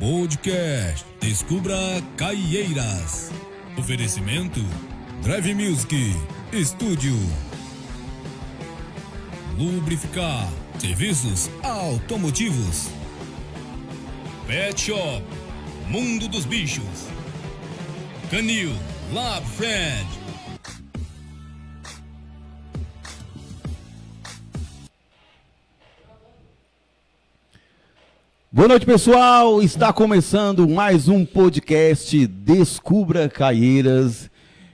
Podcast Descubra Caieiras. Oferecimento Drive Music Estúdio. Lubrificar Serviços Automotivos. Pet Shop Mundo dos Bichos. Canil Lab Friend. Boa noite, pessoal! Está começando mais um podcast Descubra Caieiras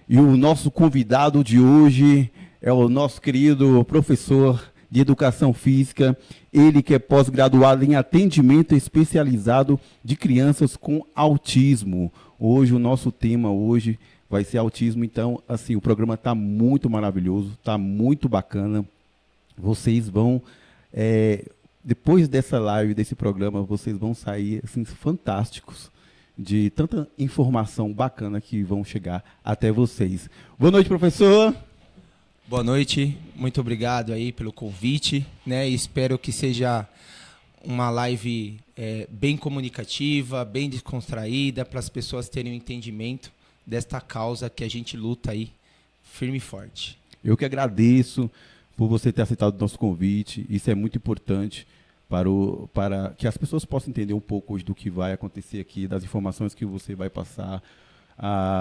e o nosso convidado de hoje é o nosso querido professor de Educação Física, ele que é pós-graduado em atendimento especializado de crianças com autismo. Hoje, o nosso tema hoje vai ser autismo, então, assim, o programa está muito maravilhoso, está muito bacana. Vocês vão... Depois dessa live, desse programa, vocês vão sair assim, fantásticos de tanta informação bacana que vão chegar até vocês. Boa noite, professor. Boa noite, muito obrigado aí pelo convite, né? Espero que seja uma live bem comunicativa, bem descontraída, para as pessoas terem um entendimento desta causa que a gente luta aí, firme e forte. Eu que agradeço por você ter aceitado o nosso convite, isso é muito importante para que as pessoas possam entender um pouco hoje do que vai acontecer aqui, das informações que você vai passar,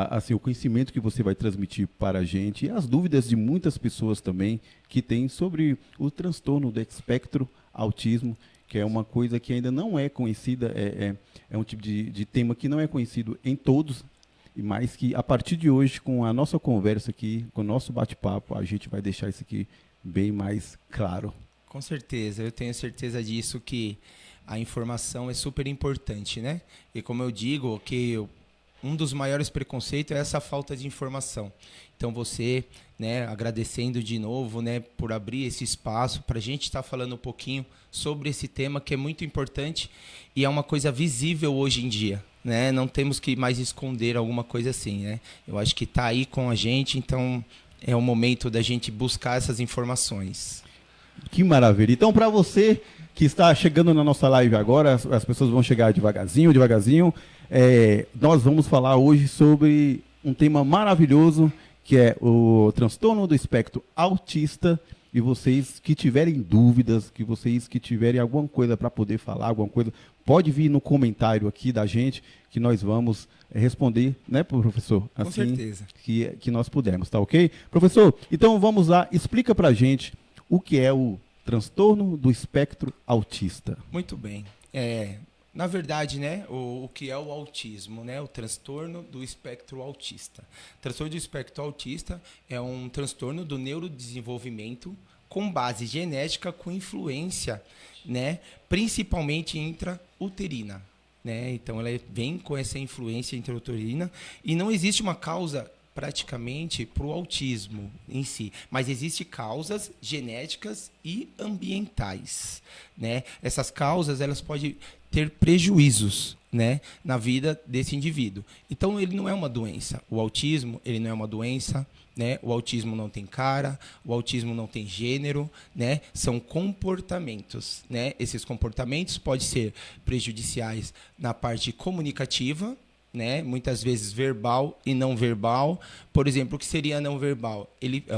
assim, o conhecimento que você vai transmitir para a gente e as dúvidas de muitas pessoas também que têm sobre o transtorno do espectro autismo, que é uma coisa que ainda não é conhecida, é um tipo de tema que não é conhecido em todos, mas que a partir de hoje, com a nossa conversa aqui, com o nosso bate-papo, a gente vai deixar isso aqui bem mais claro. Com certeza, eu tenho certeza disso, que a informação é super importante, né? E como eu digo, que um dos maiores preconceitos é essa falta de informação. Então você, né, agradecendo de novo, né, por abrir esse espaço para a gente estar falando um pouquinho sobre esse tema que é muito importante e é uma coisa visível hoje em dia, né? Não temos que mais esconder alguma coisa assim, né? Eu acho que está aí com a gente, então é o momento da gente buscar essas informações. Que maravilha. Então, para você que está chegando na nossa live agora, as pessoas vão chegar devagarzinho, nós vamos falar hoje sobre um tema maravilhoso, que é o transtorno do espectro autista. E vocês que tiverem dúvidas, vocês que tiverem alguma coisa para poder falar, alguma coisa, pode vir no comentário aqui da gente, que nós vamos responder, né, professor? Com certeza. Que nós pudermos, tá ok? Professor, então vamos lá, explica para a gente o que é o transtorno do espectro autista. Muito bem. Na verdade, né, o que é o autismo, né, o transtorno do espectro autista. O transtorno do espectro autista é um transtorno do neurodesenvolvimento com base genética com influência, né, principalmente intrauterina, né? Então ela vem com essa influência intrauterina e não existe uma causa praticamente para o autismo em si, mas existem causas genéticas e ambientais, né? Essas causas, elas podem ter prejuízos, né, na vida desse indivíduo. Então ele não é uma doença. O autismo, ele não é uma doença, né? O autismo não tem cara, o autismo não tem gênero, né? São comportamentos, né? Esses comportamentos podem ser prejudiciais na parte comunicativa, né? Muitas vezes verbal e não verbal. Por exemplo, o que seria não verbal?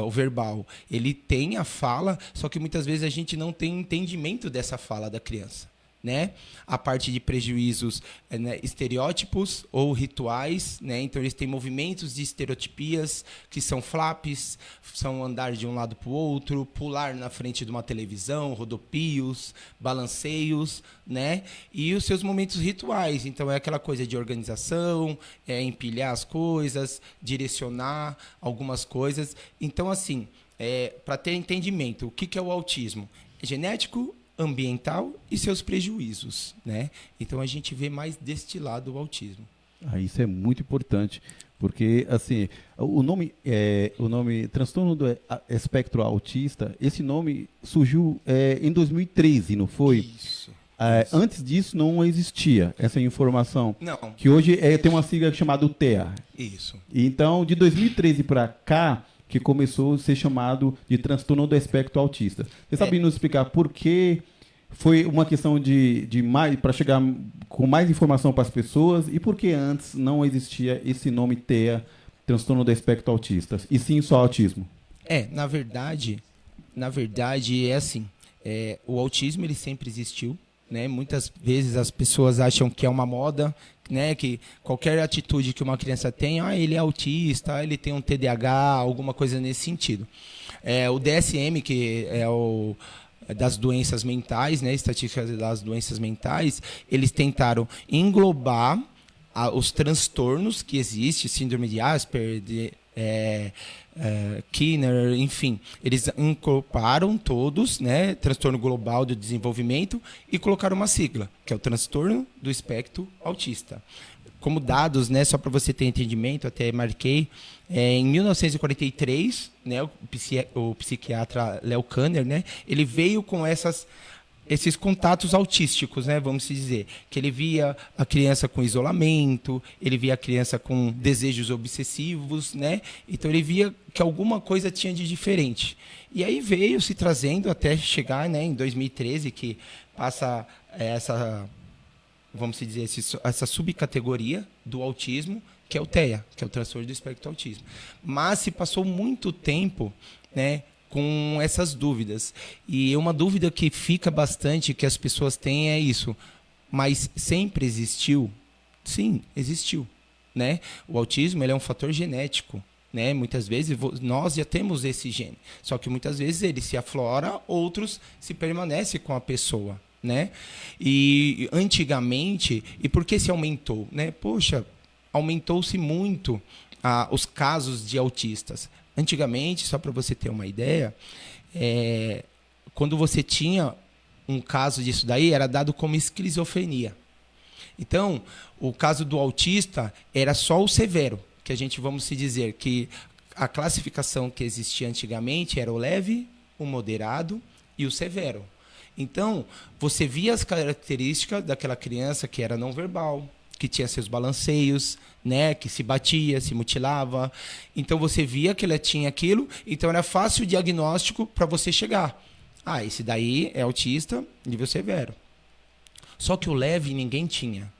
O verbal, ele tem a fala, só que muitas vezes a gente não tem entendimento dessa fala da criança, né? A parte de prejuízos, né, estereótipos ou rituais, né? Então eles têm movimentos de estereotipias que são flaps, são andar de um lado para o outro, pular na frente de uma televisão, rodopios, balanceios, né? E os seus momentos rituais, então é aquela coisa de organização, empilhar as coisas, direcionar algumas coisas. Então, assim, para ter entendimento, o que é o autismo? É genético, ambiental e seus prejuízos, né? Então a gente vê mais deste lado o autismo. Isso é muito importante, porque assim, o nome transtorno do espectro autista, esse nome surgiu em 2013, não foi? Isso. Antes disso não existia essa informação. Não. Que hoje tem uma sigla chamada TEA. Isso. Então, de 2013 para cá, que começou a ser chamado de transtorno do espectro autista. Você sabe nos explicar por que foi uma questão de mais para chegar com mais informação para as pessoas, e por que antes não existia esse nome TEA, transtorno do espectro autista, e sim só autismo? Na verdade é assim, o autismo ele sempre existiu, né? Muitas vezes as pessoas acham que é uma moda, né? Que qualquer atitude que uma criança tem, ele é autista, ele tem um TDAH, alguma coisa nesse sentido. O DSM, que é o das doenças mentais, né? Estatísticas das doenças mentais, eles tentaram englobar os transtornos que existem, síndrome de Asperger, Kinner, enfim, eles incorporaram todos, né, transtorno global do desenvolvimento, e colocaram uma sigla, que é o transtorno do espectro autista. Como dados, né, só para você ter entendimento, até marquei, em 1943, né, o psiquiatra Leo Kanner, né, ele veio com esses contatos autísticos, né, vamos dizer, que ele via a criança com isolamento, ele via a criança com desejos obsessivos, né, então ele via que alguma coisa tinha de diferente. E aí veio se trazendo até chegar, né, em 2013, que passa vamos dizer, essa subcategoria do autismo, que é o TEA, que é o transtorno do espectro do autismo. Mas se passou muito tempo, né, com essas dúvidas. E uma dúvida que fica bastante, que as pessoas têm, é isso. Mas sempre existiu? Sim, existiu, né? O autismo, ele é um fator genético, né? Muitas vezes nós já temos esse gene. Só que muitas vezes ele se aflora, outros se permanecem com a pessoa, né? E antigamente, e por que se aumentou, né? Poxa, aumentou-se muito os casos de autistas. Antigamente, só para você ter uma ideia, quando você tinha um caso disso daí, era dado como esquizofrenia. Então, o caso do autista era só o severo, que a gente, vamos se dizer, que a classificação que existia antigamente era o leve, o moderado e o severo. Então, você via as características daquela criança que era não verbal, que tinha seus balanceios, né, que se batia, se mutilava. Então você via que ela tinha aquilo, então era fácil o diagnóstico para você chegar. Esse daí é autista, nível severo. Só que o leve ninguém tinha.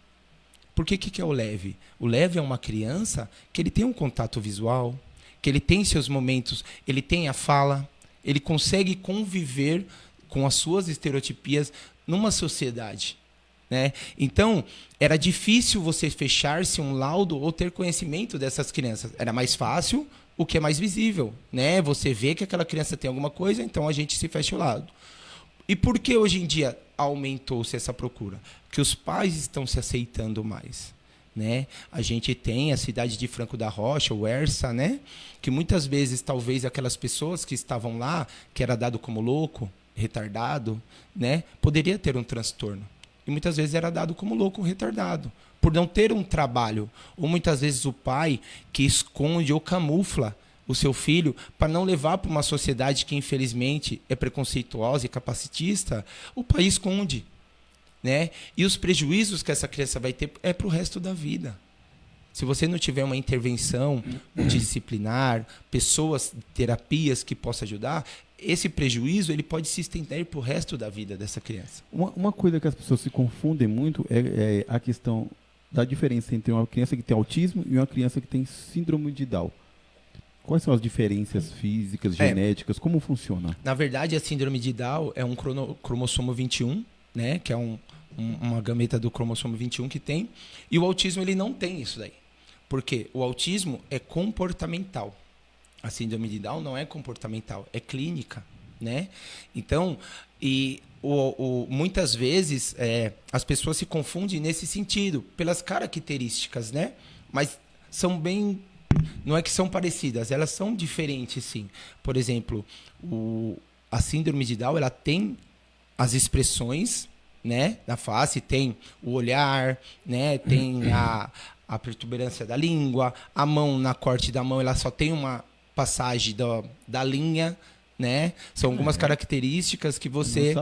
Por que é o leve? O leve é uma criança que ele tem um contato visual, que ele tem seus momentos, ele tem a fala, ele consegue conviver com as suas estereotipias numa sociedade, né? Então, era difícil você fechar-se um laudo ou ter conhecimento dessas crianças. Era mais fácil o que é mais visível, né? Você vê que aquela criança tem alguma coisa, então a gente se fecha o laudo. E por que hoje em dia aumentou-se essa procura? Porque os pais estão se aceitando mais, né? A gente tem a cidade de Franco da Rocha, o ERSA, né? Que muitas vezes, talvez, aquelas pessoas que estavam lá, que era dado como louco, retardado, né? Poderia ter um transtorno. E muitas vezes era dado como louco, retardado, por não ter um trabalho. Ou muitas vezes o pai que esconde ou camufla o seu filho para não levar para uma sociedade que, infelizmente, é preconceituosa e capacitista, o pai esconde, né? E os prejuízos que essa criança vai ter é para o resto da vida. Se você não tiver uma intervenção multidisciplinar, pessoas, terapias que possam ajudar, esse prejuízo ele pode se estender para o resto da vida dessa criança. Uma coisa que as pessoas se confundem muito é a questão da diferença entre uma criança que tem autismo e uma criança que tem síndrome de Down. Quais são as diferenças físicas, genéticas? Como funciona? Na verdade, a síndrome de Down é um cromossomo 21, né, que é uma gameta do cromossomo 21 que tem, e o autismo ele não tem isso daí. Porque o autismo é comportamental. A síndrome de Down não é comportamental, é clínica, né? Então, muitas vezes as pessoas se confundem nesse sentido, pelas características, né? Mas são bem... Não é que são parecidas, elas são diferentes, sim. Por exemplo, a síndrome de Down, ela tem as expressões, né, na face, tem o olhar, né, tem a protuberância da língua, a mão, na corte da mão, ela só tem uma passagem da linha, né? São algumas características que você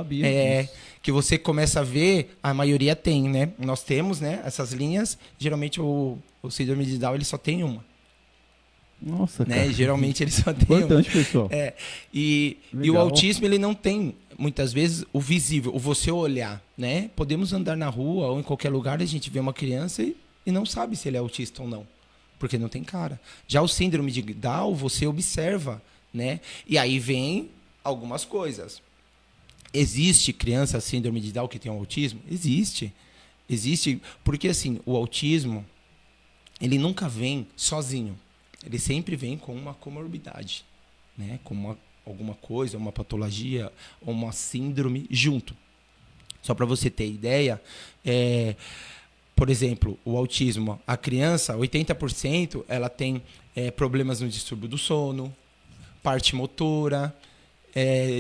que você começa a ver, a maioria tem, né? Nós temos, né, essas linhas, geralmente o síndrome de Down ele só tem uma. Nossa, né? cara. Geralmente ele só tem importante, pessoal. E o autismo ele não tem muitas vezes o visível, o você olhar, né? Podemos andar na rua ou em qualquer lugar, a gente vê uma criança e não sabe se ele é autista ou não, porque não tem cara. Já o síndrome de Down, você observa, né? E aí vem algumas coisas. Existe criança síndrome de Down que tem autismo? Existe. Existe, porque assim, o autismo, ele nunca vem sozinho. Ele sempre vem com uma comorbidade, né? Com alguma coisa, uma patologia, ou uma síndrome junto. Só para você ter ideia, por exemplo, o autismo, a criança, 80%, ela tem problemas no distúrbio do sono, parte motora,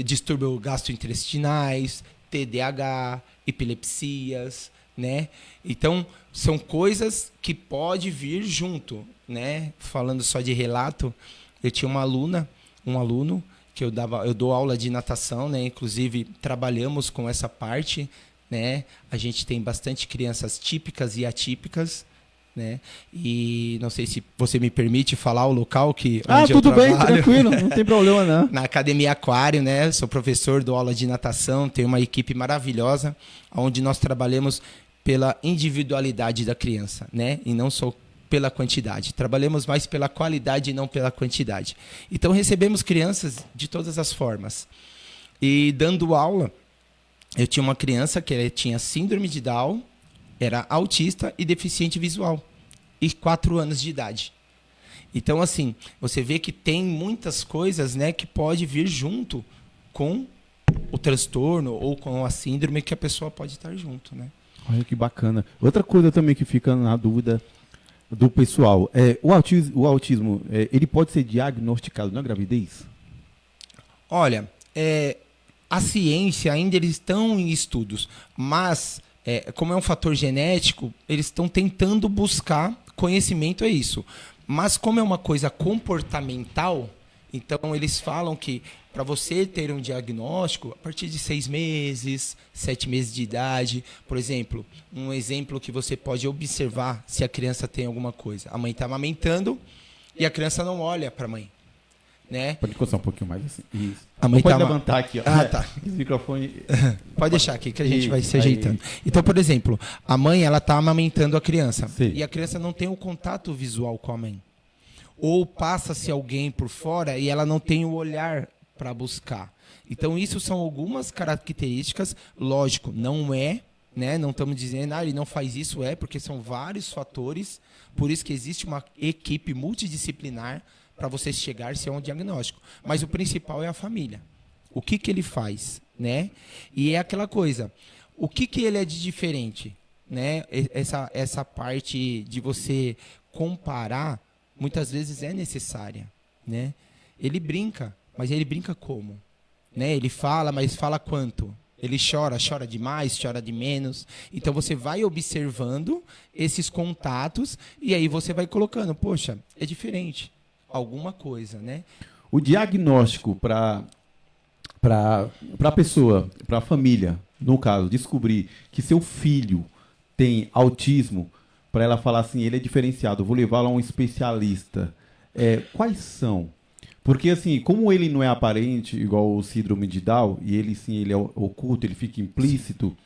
distúrbio gastrointestinais, TDAH, epilepsias, né? Então, são coisas que pode vir junto, né? Falando só de relato, eu tinha uma aluna, um aluno, que eu dou aula de natação, né? Inclusive, trabalhamos com essa parte, né? A gente tem bastante crianças típicas e atípicas, né? E não sei se você me permite falar o local onde tudo eu bem, trabalho. tranquilo, não tem problema não. Na Academia Aquário, né? Sou professor, dou aula de natação, tenho uma equipe maravilhosa, onde nós trabalhamos pela individualidade da criança, né? E não só pela quantidade. Trabalhamos mais pela qualidade e não pela quantidade. Então, recebemos crianças de todas as formas. E dando aula, eu tinha uma criança que tinha síndrome de Down, era autista e deficiente visual, e 4 anos de idade. Então, assim, você vê que tem muitas coisas, né, que pode vir junto com o transtorno ou com a síndrome que a pessoa pode estar junto, né? Olha que bacana. Outra coisa também que fica na dúvida do pessoal, o autismo, ele pode ser diagnosticado na gravidez? Olha, a ciência ainda eles estão em estudos, mas como é um fator genético, eles estão tentando buscar conhecimento a isso. Mas como é uma coisa comportamental, então eles falam que para você ter um diagnóstico, a partir de 6 meses, 7 meses de idade, por exemplo, um exemplo que você pode observar se a criança tem alguma coisa. A mãe está amamentando e a criança não olha para a mãe, né? Pode encostar um pouquinho mais assim. Isso. A mãe pode tá levantar aqui, ó. Tá. Esse microfone. Pode deixar aqui que a gente vai se Aí. ajeitando. Então, por exemplo, a mãe ela está amamentando a criança. Sim. E a criança não tem o contato visual com a mãe. Ou passa-se alguém por fora e ela não tem o olhar para buscar. Então, isso são algumas características. Lógico, não é, né? Não estamos dizendo, ele não faz isso, porque são vários fatores. Por isso que existe uma equipe multidisciplinar para você chegar-se a um diagnóstico. Mas o principal é a família. O que ele faz, né? E é aquela coisa, o que ele é de diferente, né? Essa parte de você comparar, muitas vezes é necessária, né? Ele brinca, mas ele brinca como? Né? Ele fala, mas fala quanto? Ele chora demais, chora de menos. Então você vai observando esses contatos e aí você vai colocando, poxa, é diferente. Alguma coisa, né? O diagnóstico para a pessoa, para a família, no caso, descobrir que seu filho tem autismo, para ela falar assim, ele é diferenciado, eu vou levá-lo a um especialista. Quais são? Porque assim, como ele não é aparente, igual o síndrome de Down, e ele sim, ele é oculto, ele fica implícito,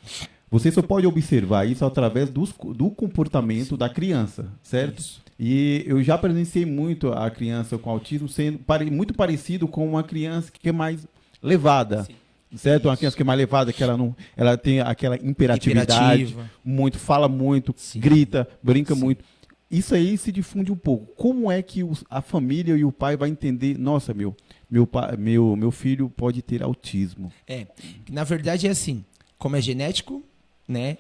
você só pode observar isso através do comportamento da criança, certo? Isso. E eu já presenciei muito a criança com autismo sendo muito parecido com uma criança que é mais levada. Sim. Certo? Uma criança que é mais levada, que ela tem aquela imperatividade, muito, fala muito, sim, grita, brinca, sim, muito. Isso aí se difunde um pouco. Como é que a família e o pai vai entender, nossa, meu filho pode ter autismo? Na verdade é assim, como é genético, né,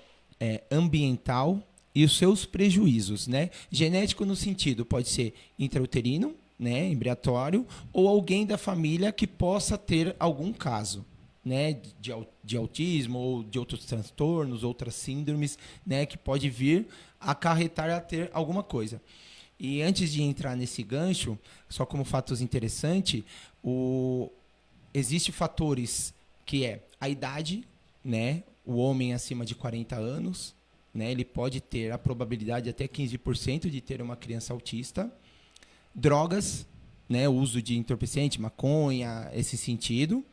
ambiental e os seus prejuízos, né? Genético no sentido, pode ser intrauterino, né, embriatório, ou alguém da família que possa ter algum caso, né, de autismo ou de outros transtornos, outras síndromes, né, que pode vir acarretar a ter alguma coisa. E antes de entrar nesse gancho, só como fatos interessantes, existem fatores que é a idade, né, o homem acima de 40 anos, né, ele pode ter a probabilidade até 15% de ter uma criança autista. Drogas, né, o uso de entorpecente, maconha, esse sentido.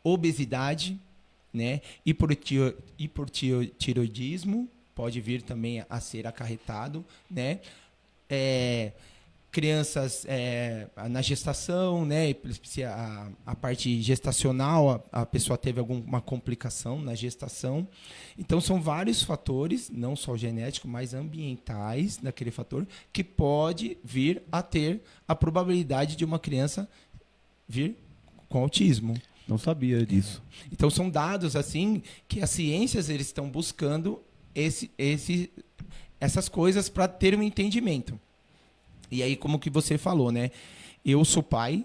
Obesidade, né? Hipotireoidismo pode vir também a ser acarretado, né? Crianças na gestação, né? A parte gestacional, a pessoa teve alguma complicação na gestação. Então, são vários fatores, não só genéticos, mas ambientais daquele fator, que pode vir a ter a probabilidade de uma criança vir com autismo. Não sabia disso. Então, são dados assim que as ciências eles estão buscando essas coisas para ter um entendimento. E aí, como que você falou, né? Eu sou pai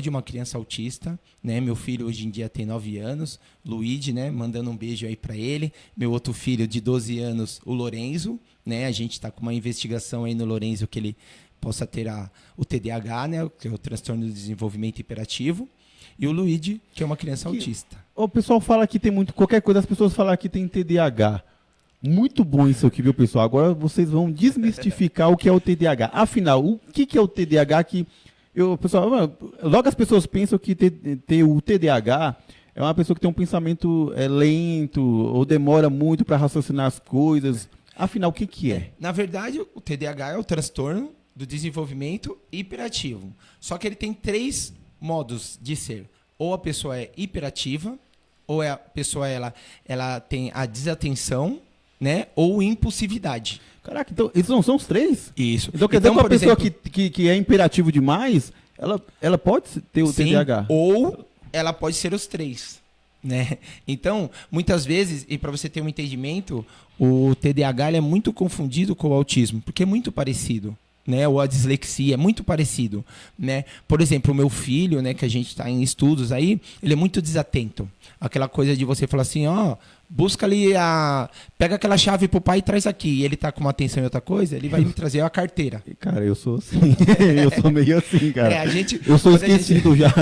de uma criança autista, né? Meu filho hoje em dia tem 9 anos, Luigi, né? Mandando um beijo aí para ele. Meu outro filho de 12 anos, o Lorenzo, né? A gente está com uma investigação aí no Lorenzo que ele possa ter o TDAH, né? Que é o transtorno do desenvolvimento hiperativo. E o Luigi, que é uma criança autista. O pessoal fala que tem muito... Qualquer coisa, as pessoas falam que tem TDAH. Muito bom isso aqui, viu, pessoal? Agora vocês vão desmistificar o que é o TDAH. Afinal, o que é o TDAH que... Pessoal, logo as pessoas pensam que ter o TDAH é uma pessoa que tem um pensamento lento ou demora muito para raciocinar as coisas. Afinal, o que é? Na verdade, o TDAH é o transtorno do desenvolvimento hiperativo. Só que ele tem 3 modos de ser. Ou a pessoa é hiperativa, ou a pessoa ela tem a desatenção, né? Ou impulsividade. Caraca, então esses não são os 3? Isso. Então quer dizer que uma pessoa que é imperativo demais, ela pode ter o TDAH? Ou ela pode ser os 3. Né? Então, muitas vezes, e para você ter um entendimento, o TDAH ele é muito confundido com o autismo, porque é muito parecido. Né, ou a dislexia, é muito parecido, né? Por exemplo, o meu filho, né, que a gente está em estudos aí, ele é muito desatento. Aquela coisa de você falar assim, busca ali pega aquela chave pro pai e traz aqui. E ele tá com uma atenção em outra coisa, ele vai me trazer a carteira. Cara, eu sou assim. Eu sou meio assim, cara. Eu sou esquecido já.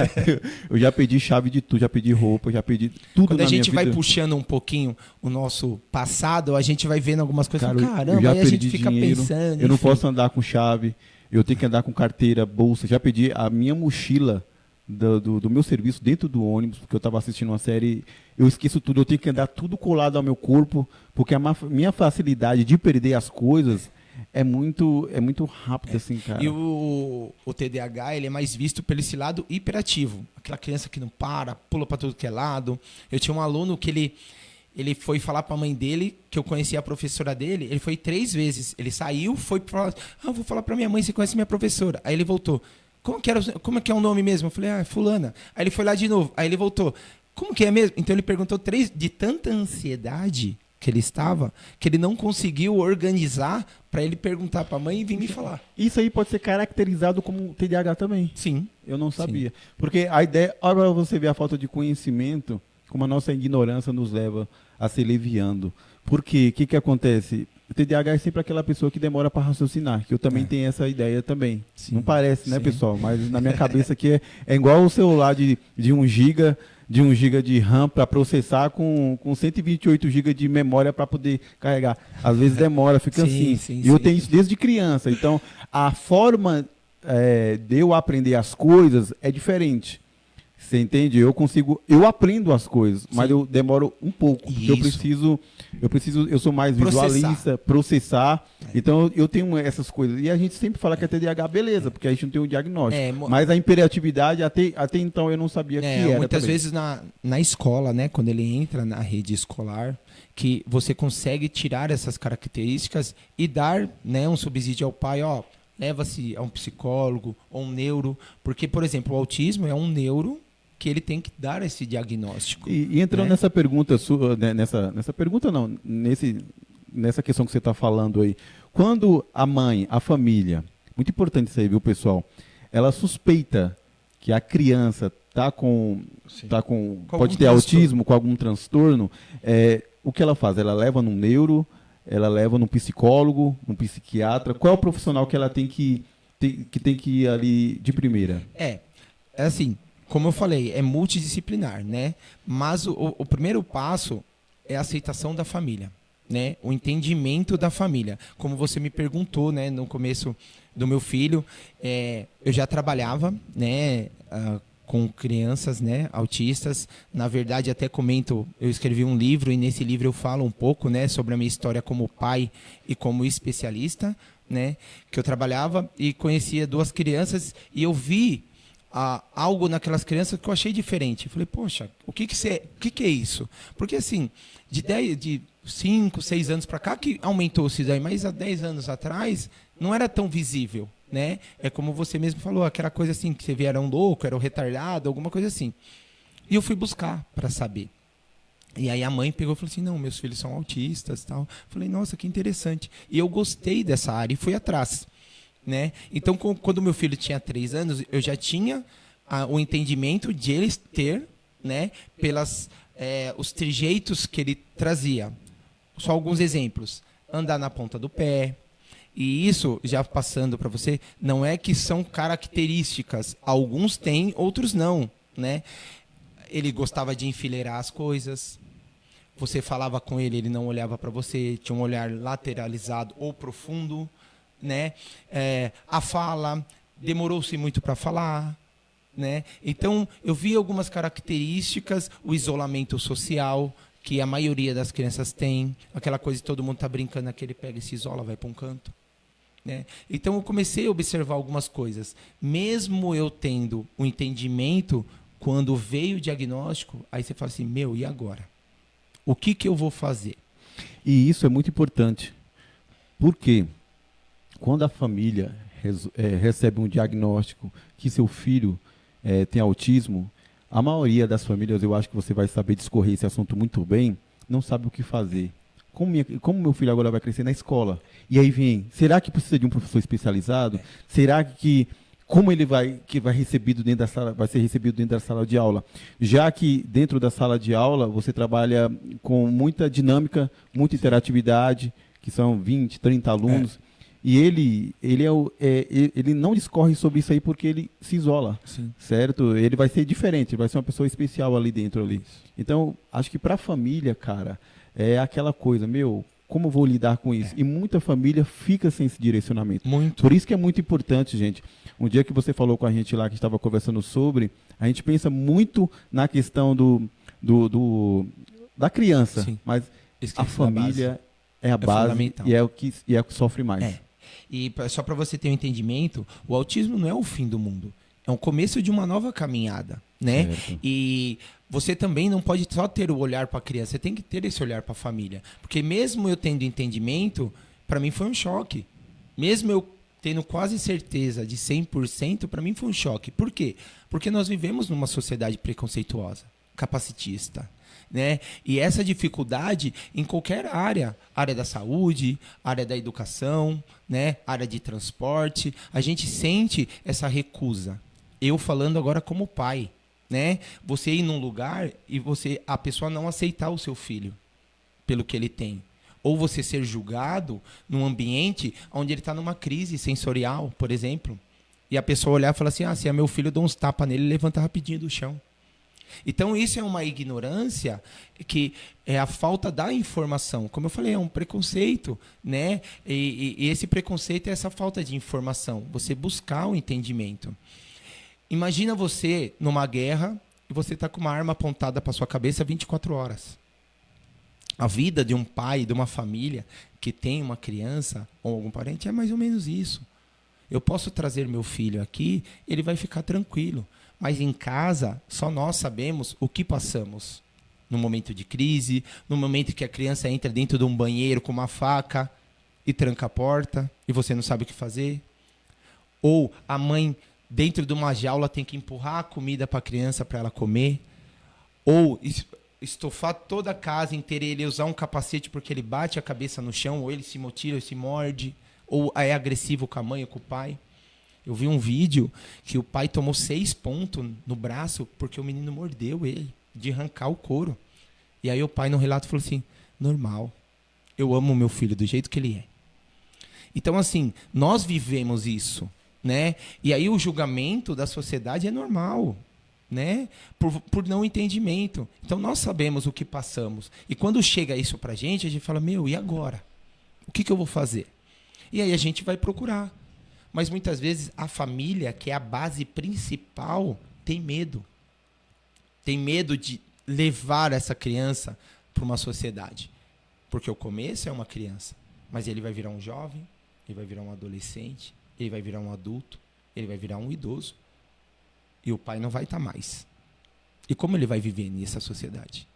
Eu já pedi chave de tudo, já pedi roupa, já pedi tudo quando na minha vida. Quando a gente vai puxando um pouquinho o nosso passado, a gente vai vendo algumas coisas. Cara, caramba, aí a gente fica dinheiro, pensando. Eu não posso andar com chave, eu tenho que andar com carteira, bolsa. Já pedi a minha mochila do meu serviço dentro do ônibus, porque eu estava assistindo uma série, eu esqueço tudo, eu tenho que andar tudo colado ao meu corpo, porque a minha facilidade de perder as coisas é muito rápida, assim, cara. E o TDAH, ele é mais visto pelo esse lado hiperativo. Aquela criança que não para, pula para tudo que é lado. Eu tinha um aluno que ele foi falar para a mãe dele, que eu conhecia a professora dele, ele foi 3 vezes. Ele saiu, foi falar, vou falar para minha mãe, você conhece minha professora. Aí ele voltou. Como que é o nome mesmo? Eu falei, é fulana. Aí ele foi lá de novo. Aí ele voltou. Como que é mesmo? Então ele perguntou 3, de tanta ansiedade que ele estava, que ele não conseguiu organizar para ele perguntar para a mãe e vir me falar. Isso aí pode ser caracterizado como TDAH também. Sim. Eu não sabia. Sim. Porque a ideia, olha você ver a falta de conhecimento, como a nossa ignorância nos leva a se leviando. Por quê? O que acontece? O TDAH é sempre aquela pessoa que demora para raciocinar, que eu também tenho essa ideia também. Sim, não parece, né, pessoal? Mas na minha cabeça aqui é igual o celular de 1 GB de RAM para processar com 128 GB de memória para poder carregar. Às vezes demora, fica assim. E eu tenho isso desde criança. Então, a forma de eu aprender as coisas é diferente. Você entende? Eu aprendo as coisas, mas eu demoro um pouco. Eu sou mais visualista, processar. Então eu tenho essas coisas. E a gente sempre fala que é TDAH, beleza, porque a gente não tem um diagnóstico. Mas a hiperatividade, até então eu não sabia que era. Muitas vezes na escola, né, quando ele entra na rede escolar, que você consegue tirar essas características e dar, né, um subsídio ao pai, leva-se a um psicólogo ou um neuro, porque, por exemplo, o autismo é um neuro que ele tem que dar esse diagnóstico. E entrando nessa pergunta sua, né, nessa pergunta não, nessa questão que você está falando aí, quando a mãe, a família, muito importante isso aí, viu, pessoal, ela suspeita que a criança pode ter autismo, com algum transtorno, o que ela faz? Ela leva num neuro, ela leva num psicólogo, num psiquiatra? Qual é o profissional que ela tem que ir ali de primeira? É assim, como eu falei, é multidisciplinar, né? Mas o primeiro passo é a aceitação da família, né? O entendimento da família. Como você me perguntou, né, no começo do meu filho, eu já trabalhava, né, com crianças, né, autistas. Na verdade, até comento, eu escrevi um livro e nesse livro eu falo um pouco, né, sobre a minha história como pai e como especialista, né, que eu trabalhava e conhecia 2 crianças e eu vi algo naquelas crianças que eu achei diferente. Eu falei, poxa, o que é isso? Porque assim, de 5, 6 anos para cá que aumentou isso daí, mas há 10 anos atrás não era tão visível, né? É como você mesmo falou, aquela coisa assim, que você via era um louco, era um retardado, alguma coisa assim. E eu fui buscar para saber. E aí a mãe pegou e falou assim, não, meus filhos são autistas e tal. Eu falei, nossa, que interessante. E eu gostei dessa área e fui atrás, né? Então, quando meu filho tinha 3 anos, eu já tinha o entendimento de ele ter, né, os trejeitos que ele trazia. Só alguns exemplos. Andar na ponta do pé. E isso, já passando para você, não é que são características. Alguns têm, outros não, né? Ele gostava de enfileirar as coisas. Você falava com ele, ele não olhava para você, tinha um olhar lateralizado ou profundo, né? A fala, demorou-se muito para falar, né? Então, eu vi algumas características, o isolamento social, que a maioria das crianças tem, aquela coisa de todo mundo tá brincando, aquele pega e se isola, vai para um canto, né? Então, eu comecei a observar algumas coisas. Mesmo eu tendo o entendimento, quando veio o diagnóstico, aí você fala assim, meu, e agora? O que eu vou fazer? E isso é muito importante, porque quando a família recebe um diagnóstico que seu filho tem autismo, a maioria das famílias, eu acho que você vai saber discorrer esse assunto muito bem, não sabe o que fazer. Como meu filho agora vai crescer na escola? E aí vem, será que precisa de um professor especializado? Será que como ele vai recebido dentro da sala, vai ser recebido dentro da sala de aula? Já que dentro da sala de aula você trabalha com muita dinâmica, muita interatividade, que são 20, 30 alunos, e ele não discorre sobre isso aí porque ele se isola, Sim. certo? Ele vai ser diferente, ele vai ser uma pessoa especial ali dentro ali. Então, acho que para a família, cara, é aquela coisa, como eu vou lidar com isso? E muita família fica sem esse direcionamento. Muito. Por isso que é muito importante, gente. Um dia que você falou com a gente lá, que estava conversando sobre, a gente pensa muito na questão da criança, Sim. mas a família é a base fundamental. e é o que sofre mais. E só para você ter um entendimento, o autismo não é o fim do mundo. É um começo de uma nova caminhada, né? Certo. E você também não pode só ter o olhar para a criança, você tem que ter esse olhar para a família. Porque mesmo eu tendo entendimento, para mim foi um choque. Mesmo eu tendo quase certeza de 100%, para mim foi um choque. Por quê? Porque nós vivemos numa sociedade preconceituosa, capacitista, né? E essa dificuldade em qualquer área da saúde, área da educação, né? Área de transporte, a gente sente essa recusa. Eu falando agora como pai, né? Você ir num lugar e a pessoa não aceitar o seu filho pelo que ele tem. Ou você ser julgado num ambiente onde ele está numa crise sensorial, por exemplo, e a pessoa olhar e falar assim, se é meu filho, eu dou uns tapas nele e levanta rapidinho do chão. Então, isso é uma ignorância que é a falta da informação. Como eu falei, é um preconceito, né? E esse preconceito é essa falta de informação. Você buscar o entendimento. Imagina você numa guerra e você está com uma arma apontada para sua cabeça 24 horas. A vida de um pai, de uma família que tem uma criança ou algum parente é mais ou menos isso. Eu posso trazer meu filho aqui, ele vai ficar tranquilo. Mas em casa, só nós sabemos o que passamos. No momento de crise, no momento que a criança entra dentro de um banheiro com uma faca e tranca a porta e você não sabe o que fazer. Ou a mãe, dentro de uma jaula, tem que empurrar a comida para a criança para ela comer. Ou estofar toda a casa inteira e ele usar um capacete porque ele bate a cabeça no chão, ou ele se motila, ou se morde, ou é agressivo com a mãe ou com o pai. Eu vi um vídeo que o pai tomou 6 pontos no braço porque o menino mordeu ele, de arrancar o couro. E aí o pai no relato falou assim, normal, eu amo o meu filho do jeito que ele é. Então assim, nós vivemos isso, né? E aí o julgamento da sociedade é normal, né? Por não entendimento. Então nós sabemos o que passamos. E quando chega isso pra gente, a gente fala, e agora? O que eu vou fazer? E aí a gente vai procurar. Mas muitas vezes a família, que é a base principal, tem medo. Tem medo de levar essa criança para uma sociedade. Porque o começo é uma criança, mas ele vai virar um jovem, ele vai virar um adolescente, ele vai virar um adulto, ele vai virar um idoso. E o pai não vai estar mais. E como ele vai viver nessa sociedade?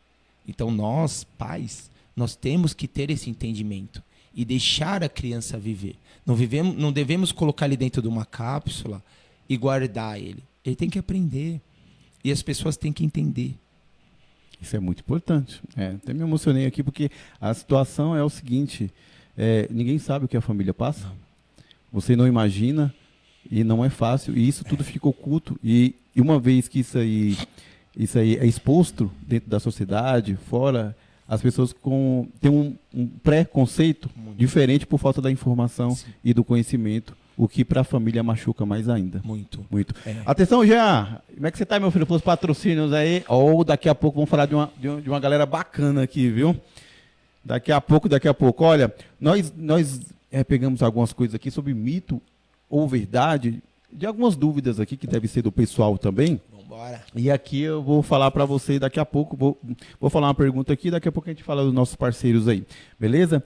Então nós, pais, nós temos que ter esse entendimento e deixar a criança viver. Não devemos colocar ele dentro de uma cápsula e guardar ele. Ele tem que aprender. E as pessoas têm que entender. Isso é muito importante. Até me emocionei aqui porque a situação é o seguinte, ninguém sabe o que a família passa. Não. Você não imagina e não é fácil. E isso tudo fica oculto. E uma vez que isso aí é exposto dentro da sociedade, fora, as pessoas têm um preconceito diferente por falta da informação e do conhecimento. O que para a família machuca mais ainda. Muito. Atenção, Jean. Como é que você tá, meu filho? Para os patrocínios aí. Ou daqui a pouco vamos falar de uma galera bacana aqui, viu? Daqui a pouco. Olha, nós pegamos algumas coisas aqui sobre mito ou verdade, de algumas dúvidas aqui que deve ser do pessoal também. Vambora. E aqui eu vou falar para você daqui a pouco. Vou falar uma pergunta aqui, daqui a pouco a gente fala dos nossos parceiros aí. Beleza?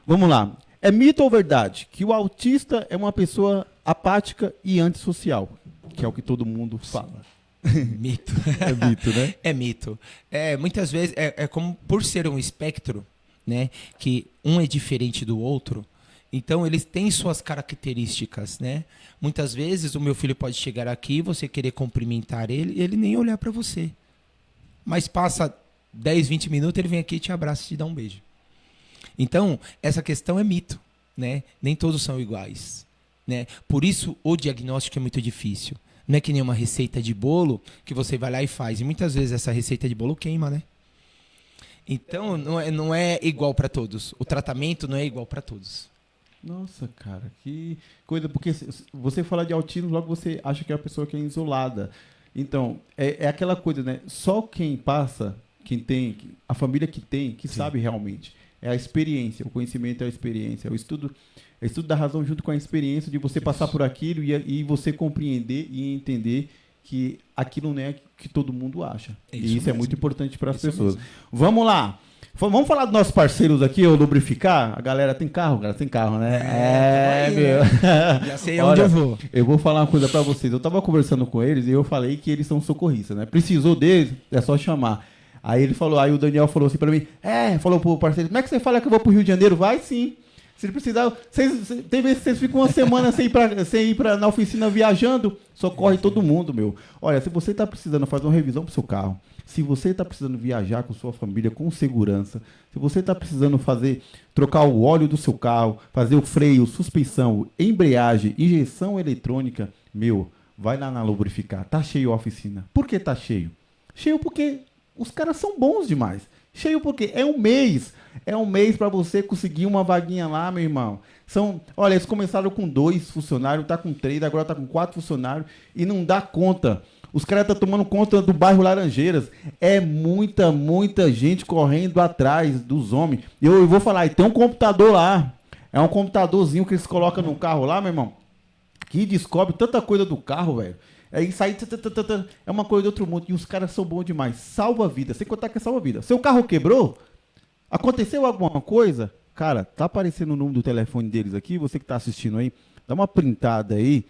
Vamos lá. É mito ou verdade que o autista é uma pessoa apática e antissocial? Que é o que todo mundo fala. Mito. É mito, né? É mito. Muitas vezes, como por ser um espectro, né? Que um é diferente do outro, então eles têm suas características, né? Muitas vezes o meu filho pode chegar aqui, você querer cumprimentar ele e ele nem olhar para você. Mas passa 10, 20 minutos, ele vem aqui, te abraça e te dá um beijo. Então, essa questão é mito, né? Nem todos são iguais, né? Por isso, o diagnóstico é muito difícil. Não é que nem uma receita de bolo que você vai lá e faz. E muitas vezes essa receita de bolo queima, né? Então, não é igual para todos. O tratamento não é igual para todos. Nossa, cara, que coisa. Porque você fala de autismo, logo você acha que é a pessoa que é isolada. Então, é aquela coisa, né? Só quem passa, quem tem, a família que tem, que sabe realmente. É a experiência, o conhecimento é a experiência, é o estudo da razão junto com a experiência de você passar por aquilo e você compreender e entender que aquilo não é que todo mundo acha. E isso é muito importante para as pessoas. Vamos lá. Vamos falar dos nossos parceiros aqui, o Lubrificar. A galera tem carro, né? Meu. Já sei onde eu vou. Eu vou falar uma coisa para vocês. Eu estava conversando com eles e eu falei que eles são socorristas, né? Precisou deles, é só chamar. Aí o Daniel falou assim pra mim, falou pro parceiro, como é que você fala que eu vou pro Rio de Janeiro? Vai sim. Se ele precisar, tem vezes que vocês ficam uma semana sem ir na oficina viajando, socorre todo mundo, meu. Olha, se você tá precisando fazer uma revisão pro seu carro, se você tá precisando viajar com sua família com segurança, se você tá precisando trocar o óleo do seu carro, fazer o freio, suspensão, embreagem, injeção eletrônica, meu, vai lá na Lubrificar. Tá cheio a oficina. Por que tá cheio? Cheio porque os caras são bons demais. Cheio porque é um mês para você conseguir uma vaguinha lá, meu irmão. Olha, eles começaram com 2 funcionários, tá com 3, agora tá com 4 funcionários e não dá conta. Os caras estão tomando conta do bairro Laranjeiras. É muita gente correndo atrás dos homens. Eu vou falar, e tem um computador lá. É um computadorzinho que eles colocam no carro lá, meu irmão, que descobre tanta coisa do carro, velho. Isso aí é uma coisa de outro mundo. E os caras são bons demais. Salva a vida. Sem contar que é salva a vida. Seu carro quebrou? Aconteceu alguma coisa? Cara, tá aparecendo o número do telefone deles aqui. Você que tá assistindo aí, dá uma printada aí.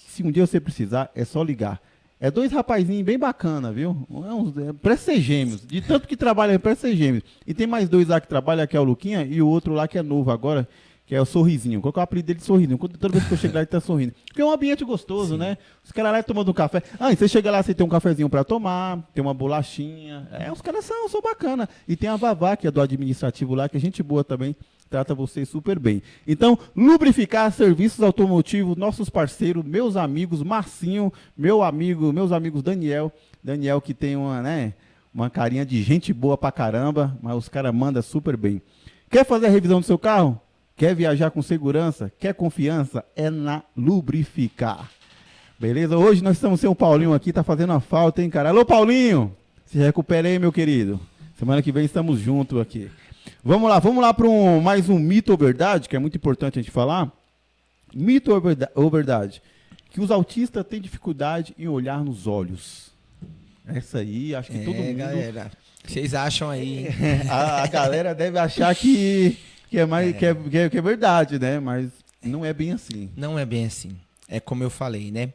Se um dia você precisar, é só ligar. É 2 rapazinhos bem bacana, viu? Parece ser gêmeos. De tanto que trabalha, parece ser gêmeos. E tem mais 2 lá que trabalham, que é o Luquinha, e o outro lá que é novo agora, que é o Sorrisinho. Qual que é o apelido dele de Sorrisinho? Toda vez que eu chego lá, ele tá sorrindo. Porque é um ambiente gostoso, né? Os caras lá tomando um café. E você chega lá, você tem um cafezinho pra tomar, tem uma bolachinha. Os caras são bacana. E tem a Vavá, que é do administrativo lá, que é gente boa também. Trata você super bem. Então, Lubrificar Serviços Automotivos, nossos parceiros, meus amigos, Marcinho, meus amigos Daniel que tem uma carinha de gente boa pra caramba, mas os caras mandam super bem. Quer fazer a revisão do seu carro? Quer viajar com segurança? Quer confiança? É na Lubrificar. Beleza? Hoje nós estamos sem o Paulinho aqui, tá fazendo uma falta, hein, cara? Alô, Paulinho! Se recupere aí, meu querido. Semana que vem estamos juntos aqui. Vamos lá para mais um mito ou verdade, que é muito importante a gente falar. Mito ou verdade? Que os autistas têm dificuldade em olhar nos olhos. Essa aí, acho que todo mundo... galera, vocês acham aí? A galera deve achar que é verdade, né? Mas não é bem assim. Não é bem assim. É como eu falei, né?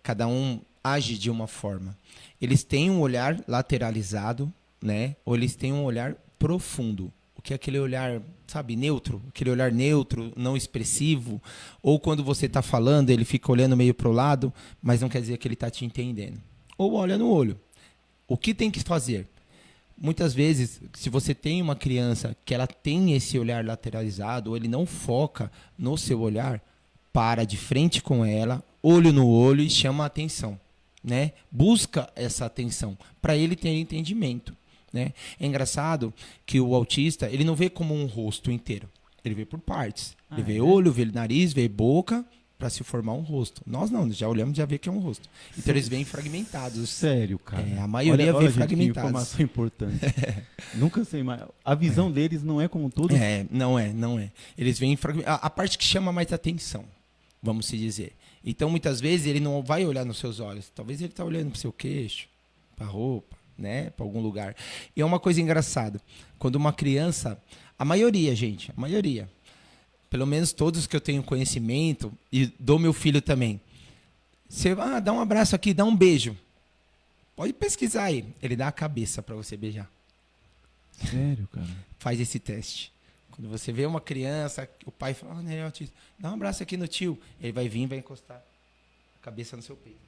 Cada um age de uma forma. Eles têm um olhar lateralizado, né? Ou eles têm um olhar profundo. O que é aquele olhar, sabe, neutro? Aquele olhar neutro, não expressivo. Ou quando você está falando, ele fica olhando meio para o lado, mas não quer dizer que ele está te entendendo. Ou olha no olho. O que tem que fazer? Muitas vezes, se você tem uma criança que ela tem esse olhar lateralizado, ou ele não foca no seu olhar, para de frente com ela, olho no olho e chama a atenção, né? Busca essa atenção para ele ter entendimento, né? É engraçado que o autista, ele não vê como um rosto inteiro, ele vê por partes. Ele vê olho, vê nariz, vê boca, para se formar um rosto. Nós não, já olhamos, já vê que é um rosto. Então eles vêm fragmentados. Sério, cara. A maioria vem fragmentados. Que informação importante. Nunca sei mais. A visão deles não é como todos. Não é. Eles vêm fragmentados. A parte que chama mais atenção, vamos se dizer. Então, muitas vezes, ele não vai olhar nos seus olhos. Talvez ele está olhando para o seu queixo, para a roupa, né? Para algum lugar. E é uma coisa engraçada. Quando uma criança... A maioria, pelo menos todos que eu tenho conhecimento, e dou meu filho também. Você dá um abraço aqui, dá um beijo. Pode pesquisar aí. Ele dá a cabeça para você beijar. Sério, cara? Faz esse teste. Quando você vê uma criança, o pai fala, dá um abraço aqui no tio. Ele vai vir e vai encostar a cabeça no seu peito.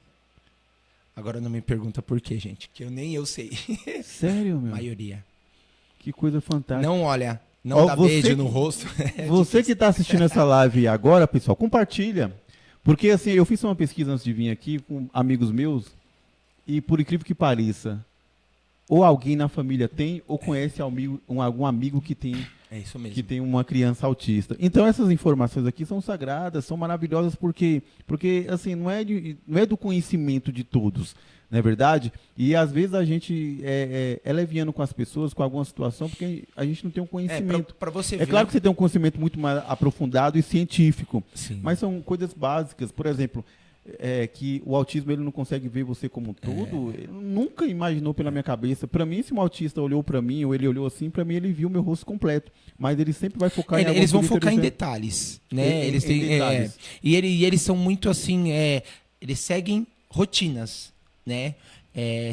Agora não me pergunta por quê, gente, que nem eu sei. Sério, meu? Maioria. Que coisa fantástica. Não olha, não dá beijo no rosto. Você que está assistindo essa live agora, pessoal, compartilha. Porque assim, eu fiz uma pesquisa antes de vir aqui com amigos meus e por incrível que pareça, ou alguém na família tem ou conhece algum amigo que tem, isso mesmo. Que tem uma criança autista. Então essas informações aqui são sagradas, são maravilhosas porque assim, não é do conhecimento de todos, não é verdade? E às vezes a gente é leviano com as pessoas, com alguma situação, porque a gente não tem um conhecimento. Pra você ver. Claro que você tem um conhecimento muito mais aprofundado e científico, Sim. Mas são coisas básicas. Por exemplo, que o autismo ele não consegue ver você como um todo. Eu nunca imaginou pela minha cabeça. Para mim, se um autista olhou para mim, ou ele olhou assim, para mim ele viu meu rosto completo. Mas ele sempre vai focar em alguma Eles vão coisa focar em interessante. detalhes, né? Em detalhes. E eles são muito assim, eles seguem rotinas, né?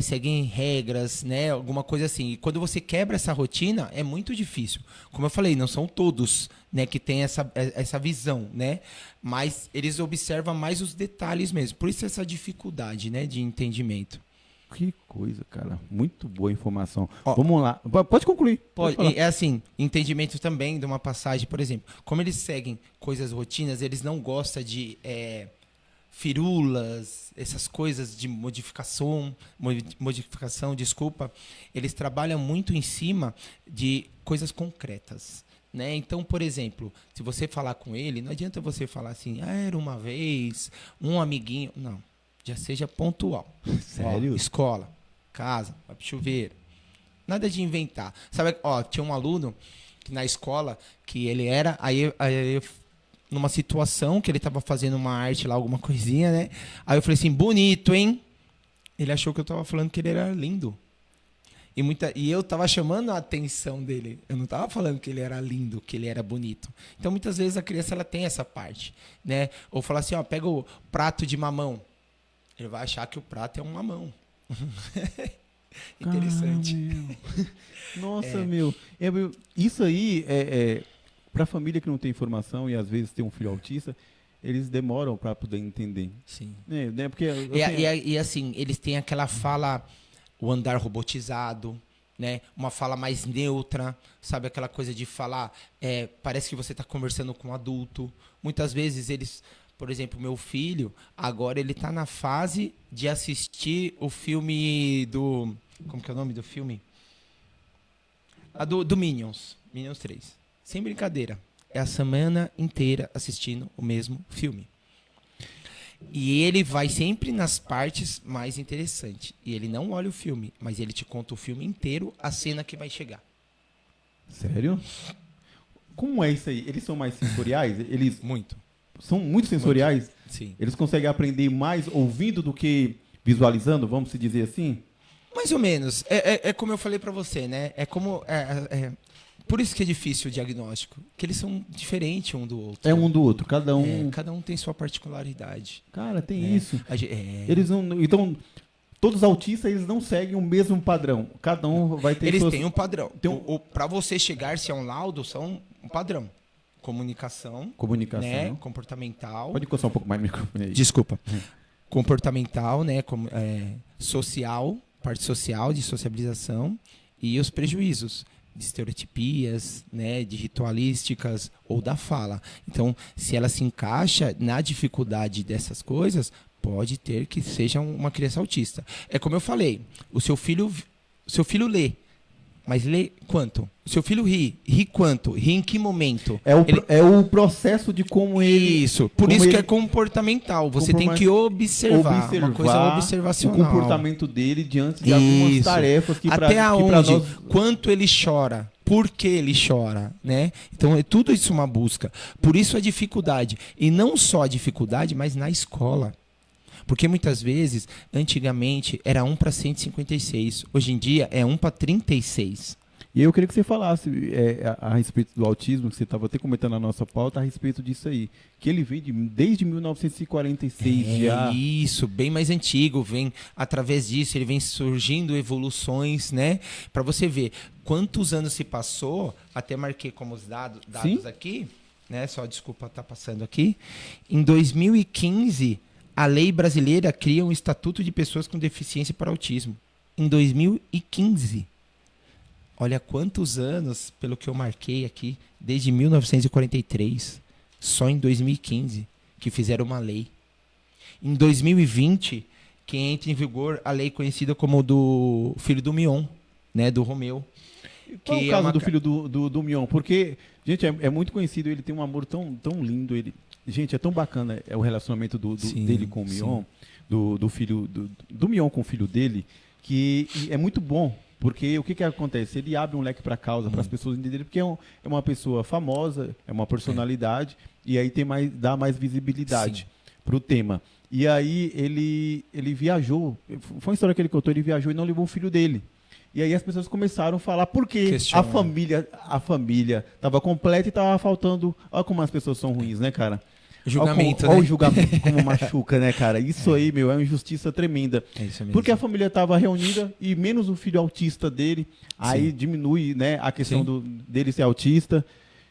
Seguem regras, né? Alguma coisa assim. E quando você quebra essa rotina, é muito difícil. Como eu falei, não são todos, né, que têm essa visão, né? Mas eles observam mais os detalhes mesmo. Por isso essa dificuldade, né, de entendimento. Que coisa, cara. Muito boa informação. Vamos lá. Pode concluir. Pode. É assim, entendimento também de uma passagem, por exemplo. Como eles seguem coisas rotinas, eles não gostam de firulas, essas coisas de modificação, eles trabalham muito em cima de coisas concretas, né? Então, por exemplo, se você falar com ele, não adianta você falar assim, era uma vez, um amiguinho, não, já seja pontual. Sério? Escola, casa, vai pro chuveiro, nada de inventar. Sabe, tinha um aluno que na escola, que ele era, aí eu numa situação que ele estava fazendo uma arte lá, alguma coisinha, né? Aí eu falei assim, bonito, hein? Ele achou que eu estava falando que ele era lindo. E eu estava chamando a atenção dele. Eu não estava falando que ele era lindo, que ele era bonito. Então, muitas vezes, a criança ela tem essa parte, né? Ou falar assim, pega o prato de mamão. Ele vai achar que o prato é um mamão. Interessante. Nossa, meu. Isso aí para a família que não tem informação e às vezes tem um filho autista, eles demoram para poder entender. Sim. Né? Porque, e assim, eles têm aquela fala, o andar robotizado, né? Uma fala mais neutra, sabe? Aquela coisa de falar, parece que você está conversando com um adulto. Muitas vezes eles, por exemplo, meu filho, agora ele está na fase de assistir o filme do... Como que é o nome do filme? Do Minions. Minions 3. Sem brincadeira. É a semana inteira assistindo o mesmo filme. E ele vai sempre nas partes mais interessantes. E ele não olha o filme, mas ele te conta o filme inteiro, a cena que vai chegar. Sério? Como é isso aí? Eles são mais sensoriais? Eles Muito. São muito sensoriais? Muito. Sim. Eles conseguem aprender mais ouvindo do que visualizando, vamos se dizer assim? Mais ou menos. É como eu falei pra você, né? Por isso que é difícil o diagnóstico. Que eles são diferentes um do outro. É um do outro, cada um. Cada um tem sua particularidade. Cara, tem isso. É. Eles não. Então, todos os autistas, eles não seguem o mesmo padrão. Cada um vai ter Eles suas... têm um padrão. Tem Para você chegar-se a um laudo, são um padrão. Comunicação. Comunicação. Né? Comportamental. Pode encostar um pouco mais no microfone aí. Desculpa. Comportamental, né? Social, parte social, de sociabilização. E os prejuízos de estereotipias, né, de ritualísticas ou da fala. Então, se ela se encaixa na dificuldade dessas coisas, pode ter que seja uma criança autista. É como eu falei, o seu filho lê, mas lê quanto? O seu filho ri quanto? Ri em que momento? É o processo de como ele... Isso, por isso que é comportamental. Você tem que observar uma coisa observacional. O comportamento dele diante de algumas tarefas que até aonde, nós... quanto ele chora, por que ele chora, né? Então é tudo isso uma busca. Por isso a dificuldade, e não só a dificuldade, mas na escola. Porque muitas vezes, antigamente, era 1 para 156. Hoje em dia é 1 para 36. E eu queria que você falasse a respeito do autismo, que você estava até comentando na nossa pauta, a respeito disso aí. Que ele vem desde 1946 já. Isso, bem mais antigo. Vem através disso, ele vem surgindo evoluções, né? Para você ver quantos anos se passou, até marquei como os dados aqui, né? Só desculpa estar passando aqui. Em 2015, a lei brasileira cria um Estatuto de Pessoas com Deficiência para Autismo. Em 2015. Olha quantos anos, pelo que eu marquei aqui, desde 1943, só em 2015, que fizeram uma lei. Em 2020, que entra em vigor a lei conhecida como do filho do Mion, né, do Romeu. Qual é o caso do filho do Mion? Porque, gente, é muito conhecido, ele tem um amor tão lindo, gente, é tão bacana o relacionamento dele com o Mion, do filho do Mion com o filho dele, que é muito bom. Porque o que acontece? Ele abre um leque para causa, para as pessoas entenderem, porque é uma pessoa famosa, é uma personalidade, e aí dá mais visibilidade para o tema. E aí ele viajou, foi uma história que ele contou, ele viajou e não levou o filho dele. E aí as pessoas começaram a falar por que a família estava completa e estava faltando... Olha como as pessoas são ruins, né, cara? Julgamento, olha o julgamento como machuca, né, cara? Isso aí, meu, é uma injustiça tremenda. É isso mesmo. Porque a família estava reunida e menos o filho autista dele, aí diminui, né, a questão dele ser autista,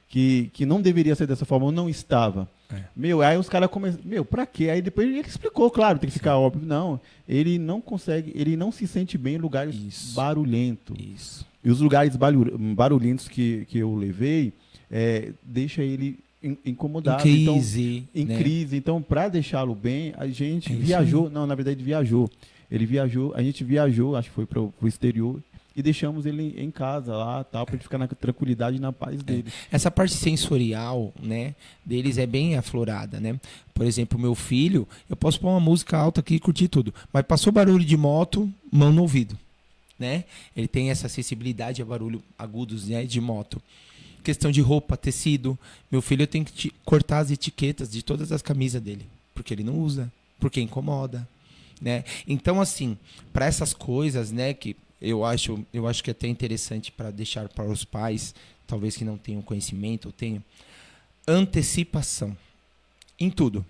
que não deveria ser dessa forma, ou não estava. Meu, aí os caras começam, pra quê? Aí depois ele explicou, claro, tem que ficar óbvio. Não, ele não consegue, ele não se sente bem em lugares barulhentos. Isso. E os lugares barulhentos que eu levei, deixa ele incomodado. Em crise. Então, para deixá-lo bem, a gente viajou. Não, na verdade, viajou. Ele viajou, a gente viajou, acho que foi para o exterior, e deixamos ele em casa lá, para ele ficar na tranquilidade e na paz dele. Essa parte sensorial, né, deles é bem aflorada, né? Por exemplo, meu filho, eu posso pôr uma música alta aqui e curtir tudo, mas passou barulho de moto, mão no ouvido, né? Ele tem essa sensibilidade a barulho agudos, né, de moto. Questão de roupa, tecido. Meu filho tem que cortar as etiquetas de todas as camisas dele, porque ele não usa, porque incomoda, né? Então, assim, para essas coisas, né, que eu acho que é até interessante para deixar para os pais, talvez que não tenham conhecimento, ou tenham antecipação em tudo,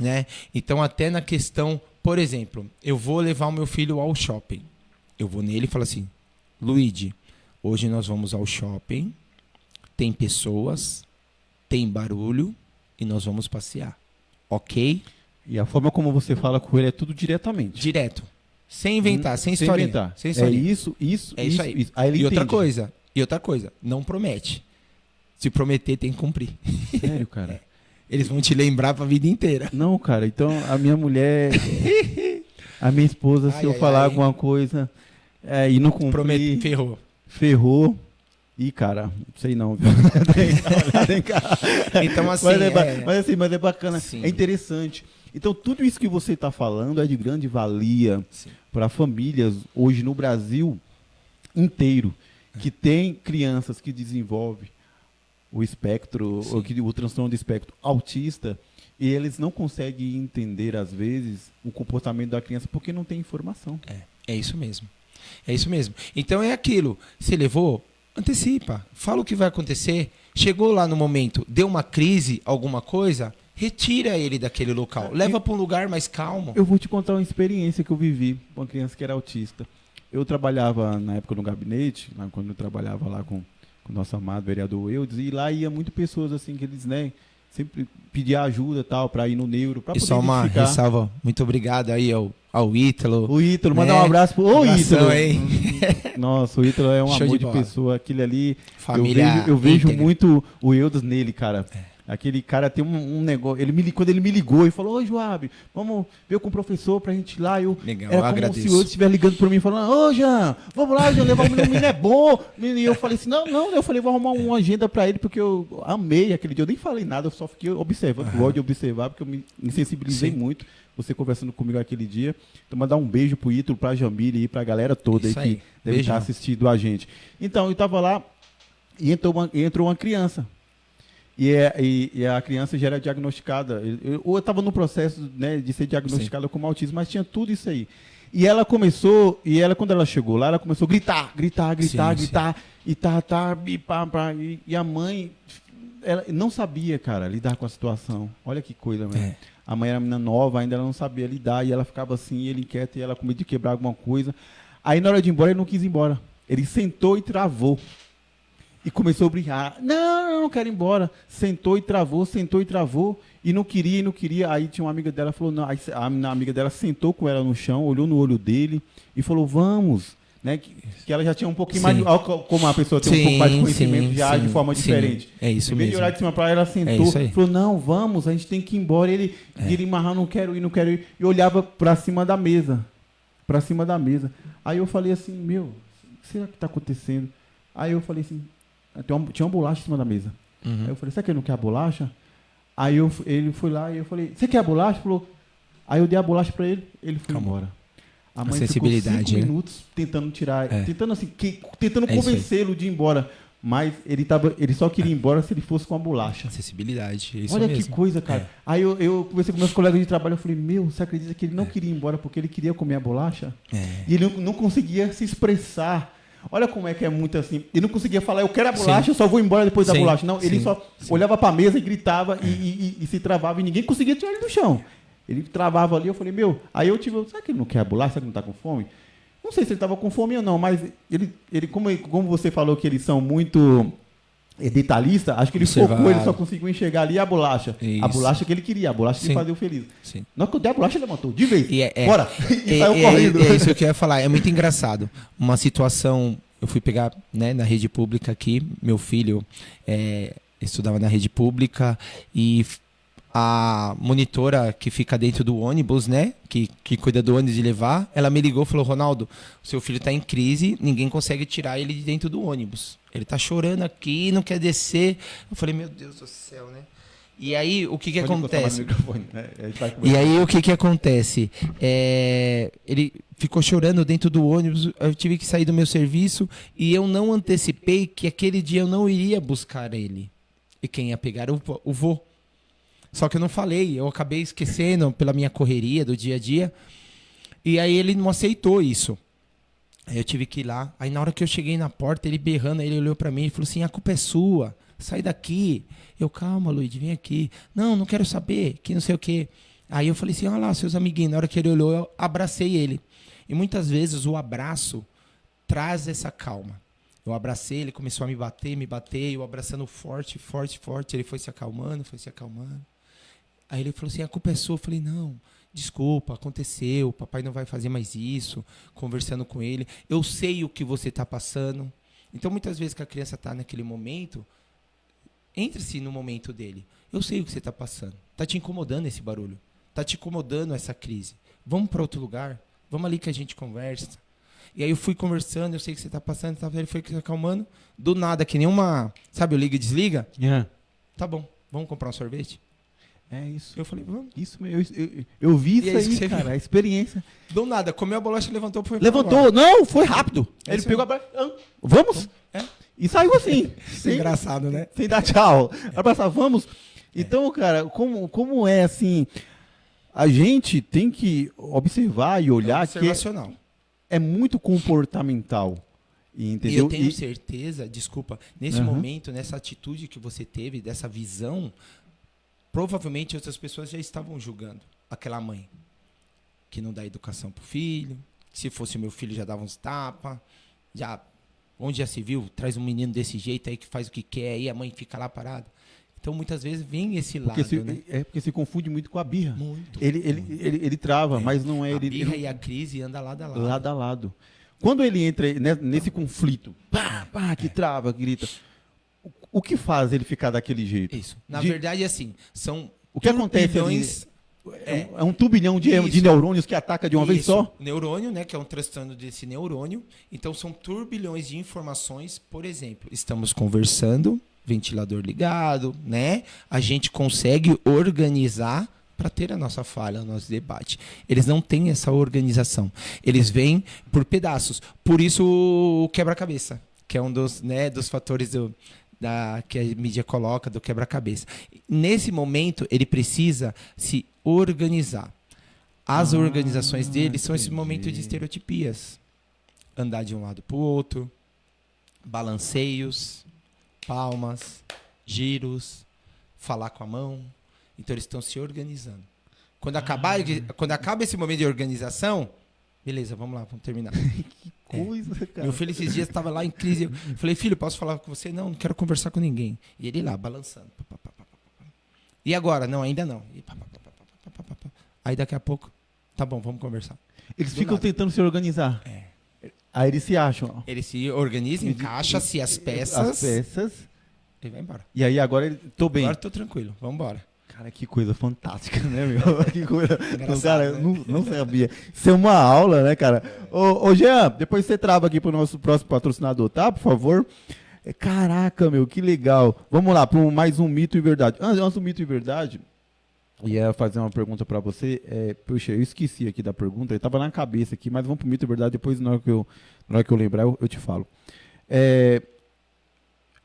né? Então, até na questão, por exemplo, eu vou levar o meu filho ao shopping. Eu vou nele e falo assim: Luigi, hoje nós vamos ao shopping, tem pessoas, tem barulho e nós vamos passear, ok? E a forma como você fala com ele é tudo diretamente. Direto. Sem inventar, sem historinha. Sem historinha. É isso aí. Aí ele e outra coisa, não promete. Se prometer, tem que cumprir. Sério, cara? Eles vão te lembrar pra vida inteira. Não, cara, então a minha mulher, a minha esposa, se eu falar alguma coisa e não cumprir... Ferrou. Ih, cara, não sei não, viu? Então, assim... Mas é bacana, sim. É interessante. Então, tudo isso que você está falando é de grande valia para famílias hoje no Brasil inteiro, que tem crianças que desenvolvem o espectro, o transtorno do espectro autista, e eles não conseguem entender, às vezes, o comportamento da criança porque não tem informação. É isso mesmo. É isso mesmo. Então é aquilo. Você levou, antecipa. Fala o que vai acontecer. Chegou lá no momento, deu uma crise, alguma coisa, retira ele daquele local. Leva para um lugar mais calmo. Eu vou te contar uma experiência que eu vivi com uma criança que era autista. Eu trabalhava na época no gabinete, quando eu trabalhava lá com o nosso amado vereador Eudes, e lá ia muito pessoas assim que eles, né, sempre pediam ajuda tal para ir no neuro, para poder só uma identificar. ressalva, muito obrigado aí ao Ítalo. O Ítalo, né? mandar um abraço pro Ítalo. Hein? Nossa, o Ítalo é um Show amor de de bola. pessoa, aquele ali, Família eu vejo íntegra. muito o Eudes nele, cara. Aquele cara tem um negócio, quando ele me ligou e falou, ô Joab, vamos ver com o professor pra gente ir lá. Legal, era eu como agradeço. se o Eudes estivesse ligando pra mim, falando, ô Jean, vamos lá, Jean, levar o menino é bom. E eu falei assim, não, eu falei, vou arrumar uma agenda pra ele, porque eu amei aquele dia, eu nem falei nada, eu só fiquei observando, gosto de observar, porque eu me sensibilizei muito, você conversando comigo aquele dia. Então, mandar um beijo pro Ítalo, pra Jamile e pra galera toda Isso aí aí. que deve Beijão. estar assistindo a gente. Então, eu tava lá e entrou uma criança. E a criança já era diagnosticada. Eu estava no processo, né, de ser diagnosticada como autismo, mas tinha tudo isso aí. E ela começou, quando ela chegou lá, ela começou a gritar. E a mãe, ela não sabia, cara, lidar com a situação. Olha que coisa, velho. A mãe era uma menina nova, ainda ela não sabia lidar, e ela ficava assim, ele inquieta, e ela com medo de quebrar alguma coisa. Aí na hora de ir embora, ele não quis ir embora. Ele sentou e travou. E começou a brincar. Não quero ir embora. Sentou e travou. E não queria. Aí tinha uma amiga dela, falou, não. Aí a amiga dela sentou com ela no chão, olhou no olho dele e falou, vamos. Né? Que ela já tinha um pouquinho mais, como a pessoa tem um pouco mais de conhecimento, já age de forma diferente. É isso em vez mesmo. de olhar de cima para ela, sentou, falou, não, vamos, a gente tem que ir embora. Ele amarrar, não quero ir. E olhava para cima da mesa. Aí eu falei assim, meu, o que será que está acontecendo? Aí eu falei assim, tinha uma bolacha em cima da mesa. Aí eu falei, será que ele não quer a bolacha? Aí ele foi lá e eu falei, você quer a bolacha? Falou. Aí eu dei a bolacha para ele, ele foi embora. A mãe ficou 5 minutos tentando tirar, tentando convencê-lo de ir embora. Mas ele só queria ir embora se ele fosse com a bolacha. Acessibilidade, isso Olha mesmo. que coisa, cara. Aí eu conversei com meus colegas de trabalho, eu falei, você acredita que ele não queria ir embora porque ele queria comer a bolacha? E ele não conseguia se expressar. Olha como é que é muito assim. Ele não conseguia falar, eu quero a bolacha, eu só vou embora depois da bolacha. Não, ele só olhava para a mesa e gritava e se travava e ninguém conseguia tirar ele do chão. Ele travava ali, eu falei, aí eu tive, será que ele não quer a bolacha? Será que ele não está com fome? Não sei se ele estava com fome ou não, mas ele como você falou que eles são muito detalhistas, acho que ele focou, ele só conseguiu enxergar ali a bolacha. Isso. A bolacha que ele queria, a bolacha que ele fazia feliz. Na hora que eu dei a bolacha, ele levantou, de vez, bora! E saiu correndo. É isso que eu ia falar, é muito engraçado. Uma situação, eu fui pegar, né, na rede pública aqui, meu filho estudava na rede pública e a monitora que fica dentro do ônibus, né, que cuida do ônibus de levar, ela me ligou e falou, Ronaldo, seu filho está em crise, ninguém consegue tirar ele de dentro do ônibus. Ele está chorando aqui, não quer descer. Eu falei, meu Deus do céu, né? E aí, o que acontece? E aí, o que acontece? Ele ficou chorando dentro do ônibus, eu tive que sair do meu serviço e eu não antecipei que aquele dia eu não iria buscar ele. E quem ia pegar o vô. Só que eu não falei, eu acabei esquecendo pela minha correria do dia a dia. E aí ele não aceitou isso. Aí eu tive que ir lá. Aí na hora que eu cheguei na porta, ele berrando, ele olhou pra mim e falou assim, a culpa é sua, sai daqui. Eu, calma, Luiz, vem aqui. Não quero saber, que não sei o quê. Aí eu falei assim, olha lá, seus amiguinhos. Na hora que ele olhou, eu abracei ele. E muitas vezes o abraço traz essa calma. Eu abracei, ele começou a me bater, eu abraçando forte. Ele foi se acalmando. Aí ele falou assim, a culpa é sua. Eu falei, não, desculpa, aconteceu, papai não vai fazer mais isso. Conversando com ele, eu sei o que você está passando. Então, muitas vezes que a criança está naquele momento, entre-se no momento dele. Eu sei o que você está passando. Está te incomodando esse barulho. Está te incomodando essa crise. Vamos para outro lugar? Vamos ali que a gente conversa. E aí eu fui conversando, eu sei o que você está passando. Ele foi se acalmando. Do nada, que nem uma... Sabe o liga e desliga? Tá bom, vamos comprar um sorvete? É isso. Eu falei, vamos. Isso mesmo. Eu vi isso aí, cara. A experiência. Do nada, comeu a bolacha, levantou, foi. Levantou, não, foi rápido. Ele pegou a bolacha. Vamos? E saiu assim. Isso é engraçado, né? Sem dar tchau. Abraçar, vamos. Então, cara, como é assim, a gente tem que observar e olhar observacional. é muito comportamental. E Entendeu? eu tenho certeza, desculpa, nesse Aham. momento, nessa atitude que você teve, dessa visão, provavelmente outras pessoas já estavam julgando aquela mãe que não dá educação pro filho, que se fosse meu filho já dava uns tapas, já, onde já se viu, traz um menino desse jeito aí que faz o que quer, aí a mãe fica lá parada. Então, muitas vezes, vem esse lado, né? Porque se confunde muito com a birra. Muito. Ele trava, mas não é A ele. birra e a crise andam lado a lado. Lado a lado. Quando ele entra nesse conflito, que trava, grita, o que faz ele ficar daquele jeito? Isso. Na De- verdade, assim, são O que acontece turbilhões- É um turbilhão de Isso. neurônios que ataca de uma vez Isso. só? Neurônio, né, que é um transtorno desse neurônio. Então, são turbilhões de informações. Por exemplo, estamos conversando, ventilador ligado, né? A gente consegue organizar para ter a nossa fala, o nosso debate. Eles não têm essa organização. Eles vêm por pedaços. Por isso, o quebra-cabeça, que é um dos, né, dos fatores que a mídia coloca do quebra-cabeça. Nesse momento, ele precisa se organizar. As organizações dele são esse momento de estereotipias. Andar de um lado para o outro, balanceios, palmas, giros, falar com a mão. Então, eles estão se organizando. Quando acaba esse momento de organização, beleza, vamos lá, vamos terminar. Coisa, cara. Meu filho esses dias estava lá em crise. Eu falei, filho, posso falar com você? Não, não quero conversar com ninguém. E ele lá, balançando. E agora? Não, ainda não. E aí daqui a pouco, tá bom, vamos conversar. Eles Do ficam nada. tentando se organizar. Aí eles se acham. Ele se organiza, encaixa-se as peças As peças. e vai embora. E aí agora ele. Tô bem. Agora tô tranquilo, vamos embora. Cara, que coisa fantástica, né, meu? Que coisa. Engraçado, Cara, né? não sabia. Isso é uma aula, né, cara? Ô, Jean, depois você trava aqui pro nosso próximo patrocinador, tá? Por favor. Caraca, meu, que legal. Vamos lá, para mais um mito e verdade. Antes do mito e verdade, eu ia fazer uma pergunta para você. Puxa, eu esqueci aqui da pergunta, ele tava na cabeça aqui, mas vamos pro mito e verdade, depois na hora que eu lembrar, eu te falo.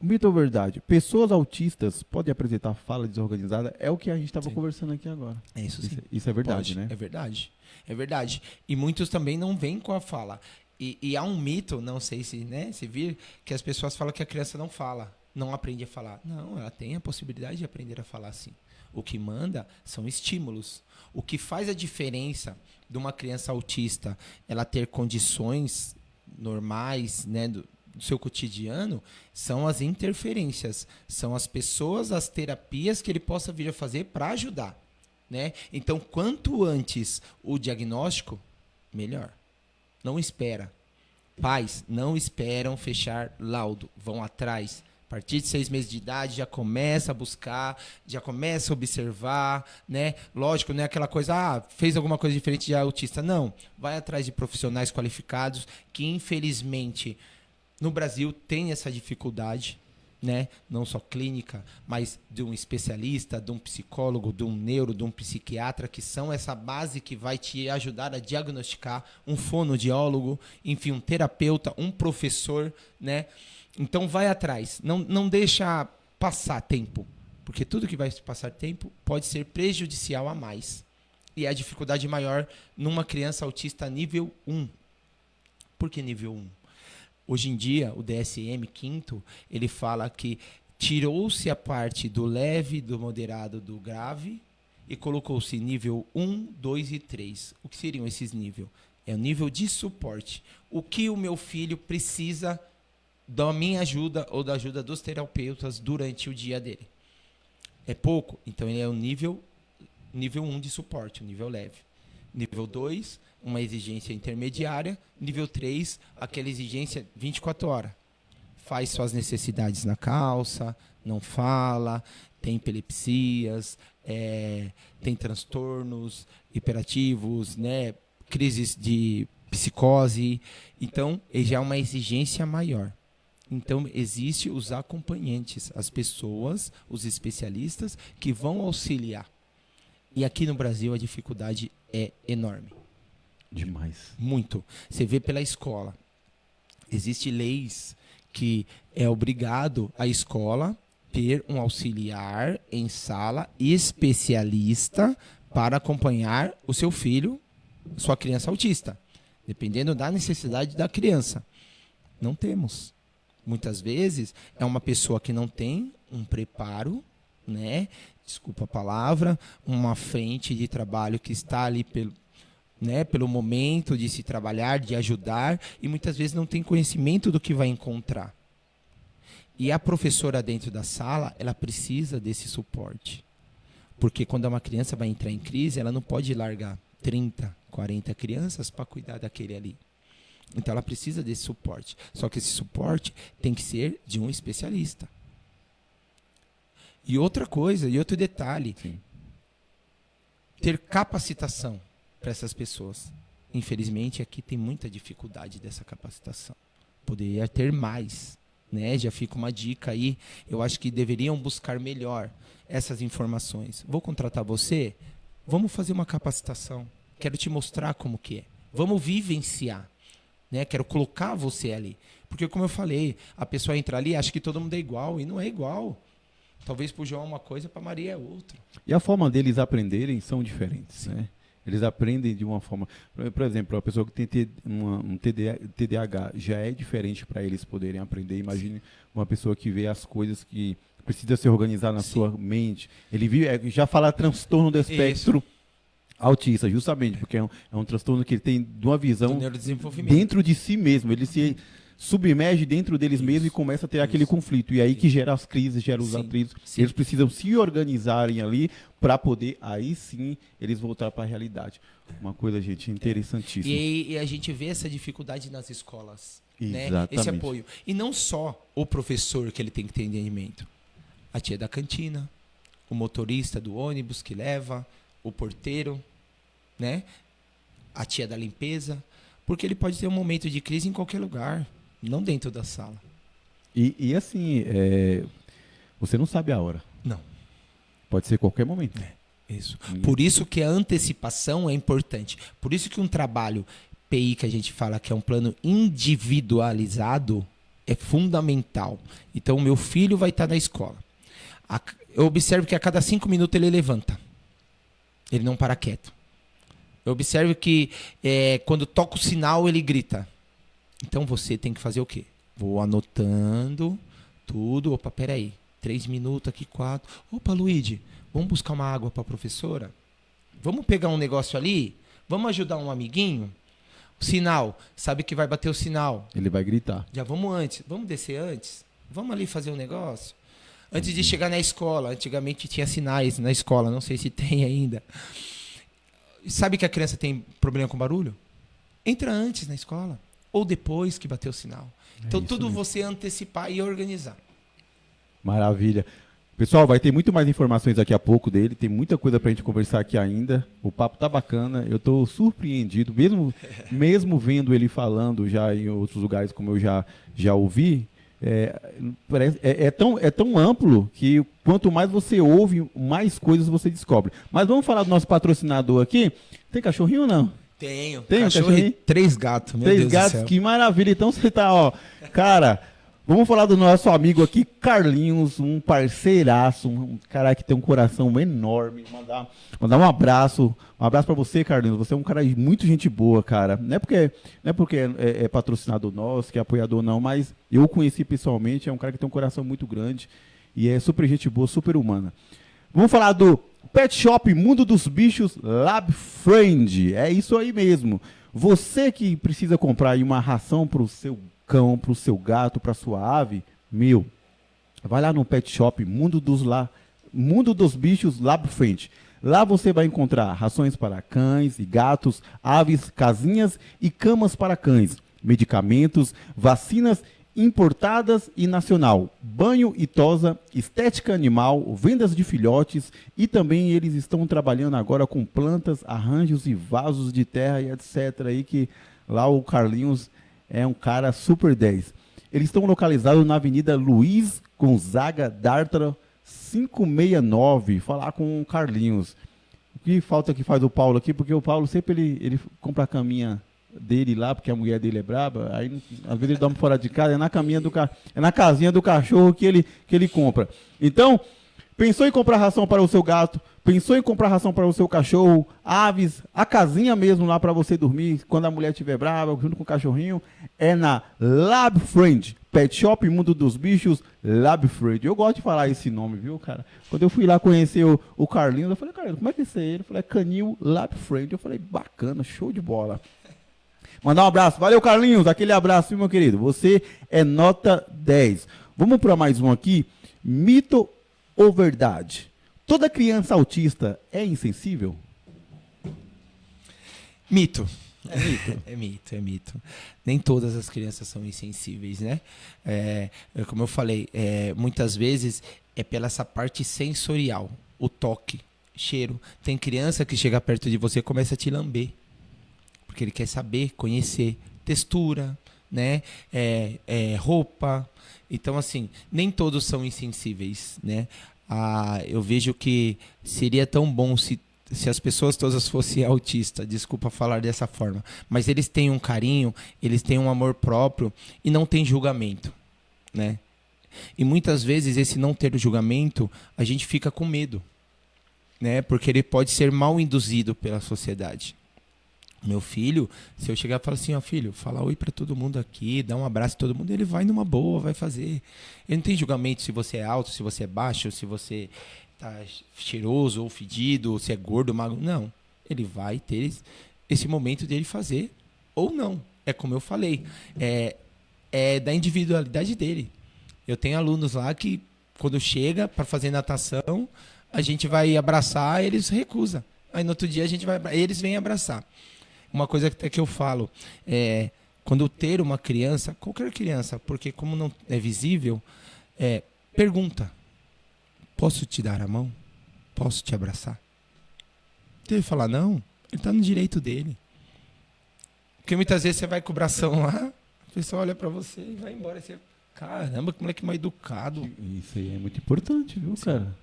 Mito ou verdade? Pessoas autistas podem apresentar fala desorganizada? É o que a gente estava Sim. conversando aqui agora. É isso sim. Isso é verdade, Pode, né? É verdade. É verdade. E muitos também não vêm com a fala. E há um mito, não sei se, né, se vir, que as pessoas falam que a criança não fala, não aprende a falar. Não, ela tem a possibilidade de aprender a falar sim. O que manda são estímulos. O que faz a diferença de uma criança autista ela ter condições normais, né, do seu cotidiano, são as interferências, são as pessoas, as terapias que ele possa vir a fazer para ajudar, né? Então, quanto antes o diagnóstico, melhor. Não espera. Pais, não esperam fechar laudo, vão atrás. A partir de 6 meses de idade já começa a buscar, já começa a observar, né? Lógico, não é aquela coisa, fez alguma coisa diferente de autista. Não, vai atrás de profissionais qualificados que, infelizmente, no Brasil tem essa dificuldade, né? Não só clínica, mas de um especialista, de um psicólogo, de um neuro, de um psiquiatra, que são essa base que vai te ajudar a diagnosticar, um fonoaudiólogo, enfim, um terapeuta, um professor, né? Então vai atrás, não deixa passar tempo, porque tudo que vai passar tempo pode ser prejudicial a mais. E é a dificuldade maior numa criança autista nível 1. Por que nível 1? Hoje em dia, o DSM-5, ele fala que tirou-se a parte do leve, do moderado, do grave e colocou-se nível 1, 2 e 3. O que seriam esses níveis? É o nível de suporte. O que o meu filho precisa da minha ajuda ou da ajuda dos terapeutas durante o dia dele. É pouco? Então ele é o nível 1 de suporte, o nível leve. Nível 2, uma exigência intermediária. Nível 3, aquela exigência 24 horas. Faz suas necessidades na calça, não fala, tem epilepsias, tem transtornos hiperativos, né? Crises de psicose. Então, já é uma exigência maior. Então, existe os acompanhantes, as pessoas, os especialistas que vão auxiliar. E aqui no Brasil a dificuldade é enorme. Demais. Muito. Você vê pela escola. Existem leis que é obrigado a escola ter um auxiliar em sala especialista para acompanhar o seu filho, sua criança autista. dependendo da necessidade da criança. Não temos. Muitas vezes é uma pessoa que não tem um preparo, né? Desculpa a palavra, uma frente de trabalho que está ali pelo momento de se trabalhar, de ajudar, e muitas vezes não tem conhecimento do que vai encontrar. E a professora dentro da sala, ela precisa desse suporte. Porque quando uma criança vai entrar em crise, ela não pode largar 30, 40 crianças para cuidar daquele ali. Então ela precisa desse suporte. Só que esse suporte tem que ser de um especialista. E outra coisa, e outro detalhe. Sim. Ter capacitação para essas pessoas. Infelizmente, aqui tem muita dificuldade dessa capacitação. Poderia ter mais, né? Já fica uma dica aí. Eu acho que deveriam buscar melhor essas informações. Vou contratar você? Vamos fazer uma capacitação. Quero te mostrar como que é. Vamos vivenciar. Né? Quero colocar você ali. Porque, como eu falei, a pessoa entra ali e acha que todo mundo é igual. E não é igual. Talvez para o João é uma coisa, para a Maria é outra. E a forma deles aprenderem são diferentes, né? Eles aprendem de uma forma... Por exemplo, a pessoa que tem um TDAH já é diferente para eles poderem aprender. Imagine uma pessoa que vê as coisas que precisa se organizar na sua mente. Ele já fala transtorno do espectro autista, justamente, porque é um transtorno que ele tem de uma visão dentro de si mesmo. Ele se submerge dentro deles mesmo e começa a ter aquele conflito. E aí que gera as crises, gera os atritos. Eles precisam se organizarem ali para poder, aí sim, eles voltar para a realidade. Uma coisa, gente, interessantíssima. E a gente vê essa dificuldade nas escolas. Exatamente. Né? Esse apoio. E não só o professor que ele tem que ter entendimento. A tia da cantina, o motorista do ônibus que leva, o porteiro, né? A tia da limpeza. Porque ele pode ter um momento de crise em qualquer lugar. Não dentro da sala. E assim, você não sabe a hora. Não. Pode ser qualquer momento. Isso. Por isso que a antecipação é importante. Por isso que um trabalho PI, que a gente fala que é um plano individualizado, é fundamental. Então, o meu filho vai estar na escola. Eu observo que a cada 5 minutos ele levanta. Ele não para quieto. Eu observo que quando toca o sinal, ele grita. Então você tem que fazer o quê? Vou anotando tudo. Opa, peraí. 3 minutos aqui, 4. Opa, Luigi, vamos buscar uma água para a professora? Vamos pegar um negócio ali? Vamos ajudar um amiguinho? O sinal. Sabe que vai bater o sinal. Ele vai gritar. Já vamos antes. Vamos descer antes? Vamos ali fazer um negócio? Antes de chegar na escola. Antigamente tinha sinais na escola. Não sei se tem ainda. Sabe que a criança tem problema com barulho? Entra antes na escola. Ou depois que bater o sinal. Então, tudo mesmo. Você antecipar e organizar. Maravilha. Pessoal, vai ter muito mais informações daqui a pouco dele. Tem muita coisa pra gente conversar aqui ainda. O papo tá bacana. Eu tô surpreendido. Mesmo vendo ele falando já em outros lugares, como eu já ouvi, é tão amplo que quanto mais você ouve, mais coisas você descobre. Mas vamos falar do nosso patrocinador aqui. Tem cachorrinho ou não? Tenho. Tem cachorro e 3 gatos. Meu 3 Deus gatos, do céu. que maravilha. Então você tá, ó, cara, vamos falar do nosso amigo aqui, Carlinhos, um parceiraço, um cara que tem um coração enorme. Mandar um abraço pra você, Carlinhos. Você é um cara muito gente boa, cara. Não é porque é patrocinador nosso, que é apoiador não, mas eu o conheci pessoalmente, é um cara que tem um coração muito grande e é super gente boa, super humana. Vamos falar do Pet Shop Mundo dos Bichos Lab Friend. É isso aí mesmo. Você que precisa comprar aí uma ração para o seu cão, para o seu gato, para sua ave, vai lá no Pet Shop Mundo dos Bichos Lab Friend. Lá você vai encontrar rações para cães e gatos, aves, casinhas e camas para cães, medicamentos, vacinas importadas e nacional, banho e tosa, estética animal, vendas de filhotes e também eles estão trabalhando agora com plantas, arranjos e vasos de terra e etc. Aí que lá o Carlinhos é um cara super 10. Eles estão localizados na Avenida Luiz Gonzaga D'Artra 569. Falar com o Carlinhos. O que falta que faz o Paulo aqui? Porque o Paulo sempre ele compra a caminha dele lá, porque a mulher dele é braba, aí às vezes ele dorme fora de casa, é na casinha do cachorro que ele compra. Então, Pensou em comprar ração para o seu gato? Pensou em comprar ração para o seu cachorro? Aves, a casinha mesmo lá para você dormir, quando a mulher estiver brava, junto com o cachorrinho, é na Lab Friend. Pet Shop Mundo dos Bichos, Lab Friend. Eu gosto de falar esse nome, viu, cara? Quando eu fui lá conhecer o Carlinhos, eu falei, Carlinhos, como é que é isso aí? Ele falou, é Canil Lab Friend. Eu falei, bacana, show de bola. Mandar um abraço. Valeu, Carlinhos. Aquele abraço, viu, meu querido? Você é nota 10. Vamos para mais um aqui. Mito ou verdade? Toda criança autista é insensível? Mito. É mito. Nem todas as crianças são insensíveis, né? Como eu falei, muitas vezes é pela essa parte sensorial, o toque, cheiro. Tem criança que chega perto de você e começa a te lamber, porque ele quer saber, conhecer textura, né? Roupa. Então, assim, nem todos são insensíveis, né? Eu vejo que seria tão bom se as pessoas todas fossem autistas, desculpa falar dessa forma, mas eles têm um carinho, eles têm um amor próprio e não tem julgamento, né? E muitas vezes esse não ter julgamento, a gente fica com medo, né? Porque ele pode ser mal induzido pela sociedade. Meu filho, se eu chegar e falar assim, ó, filho, fala oi pra todo mundo aqui, dá um abraço a todo mundo, ele vai numa boa, vai fazer. Ele não tem julgamento se você é alto, se você é baixo, se você tá cheiroso ou fedido, se é gordo, magro. Não. Ele vai ter esse momento dele fazer ou não. É como eu falei. É da individualidade dele. Eu tenho alunos lá que, quando chega para fazer natação, a gente vai abraçar, eles recusam. Aí no outro dia eles vêm abraçar. Uma coisa até que eu falo, quando ter uma criança, qualquer criança, porque como não é visível, pergunta. Posso te dar a mão? Posso te abraçar? Se ele falar não, ele está no direito dele. Porque muitas vezes você vai com o bração lá, a pessoa olha para você e vai embora. Você, caramba, que moleque mal educado. Isso aí é muito importante, viu, cara?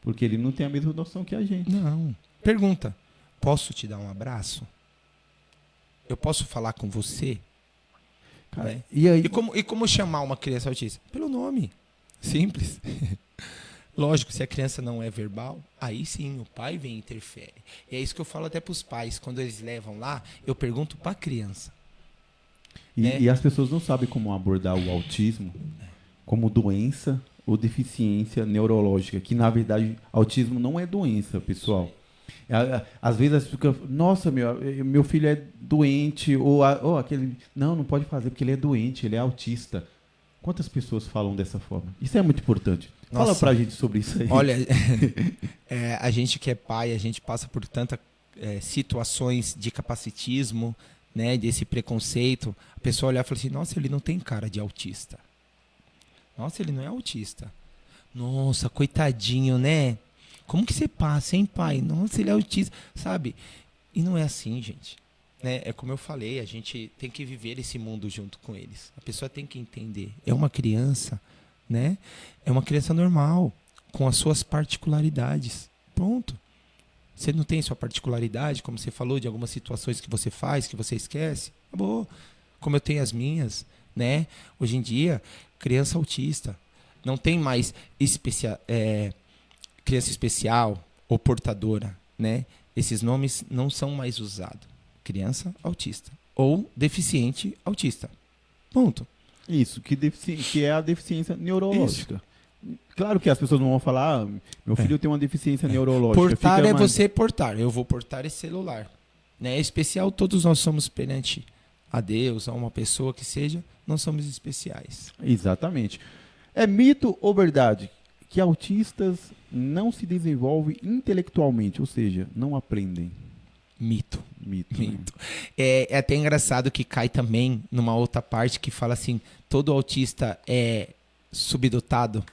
Porque ele não tem a mesma noção que a gente. Não. Pergunta. Posso te dar um abraço? Eu posso falar com você? Cara, Né? e aí? E como chamar uma criança autista? Pelo nome. Simples. Lógico, se a criança não é verbal, aí sim, o pai vem e interfere. E é isso que eu falo até para os pais. Quando eles levam lá, eu pergunto para a criança. E as pessoas não sabem como abordar o autismo como doença ou deficiência neurológica, que na verdade autismo não é doença, pessoal. Às vezes as pessoas ficam, nossa, meu filho é doente, ou aquele, não pode fazer porque ele é doente, ele é autista. Quantas pessoas falam dessa forma? Isso é muito importante. Nossa. Fala pra gente sobre isso aí. Olha, a gente que é pai, a gente passa por tantas situações de capacitismo, né, desse preconceito. A pessoa olhar e falar assim, nossa, ele não tem cara de autista. Nossa, ele não é autista. Nossa, coitadinho, né? Como que você passa, hein, pai? Nossa, ele é autista, sabe? E não é assim, gente. Né? É como eu falei, a gente tem que viver esse mundo junto com eles. A pessoa tem que entender. É uma criança, né? É uma criança normal, com as suas particularidades. Pronto. Você não tem sua particularidade, como você falou, de algumas situações que você faz, que você esquece. Acabou. Como eu tenho as minhas, né? Hoje em dia, criança autista. Não tem mais criança especial ou portadora, né? Esses nomes não são mais usados. Criança autista ou deficiente autista. Ponto. Isso, que é a deficiência neurológica. Isso. Claro que as pessoas não vão falar, meu filho tem uma deficiência neurológica. Portar você portar. Eu vou portar esse celular. Né? É especial, todos nós somos perante a Deus, a uma pessoa que seja, nós somos especiais. Exatamente. É mito ou verdade que autistas não se desenvolvem intelectualmente, ou seja, não aprendem? Mito. Né? É até engraçado que cai também numa outra parte que fala assim, todo autista é subdotado,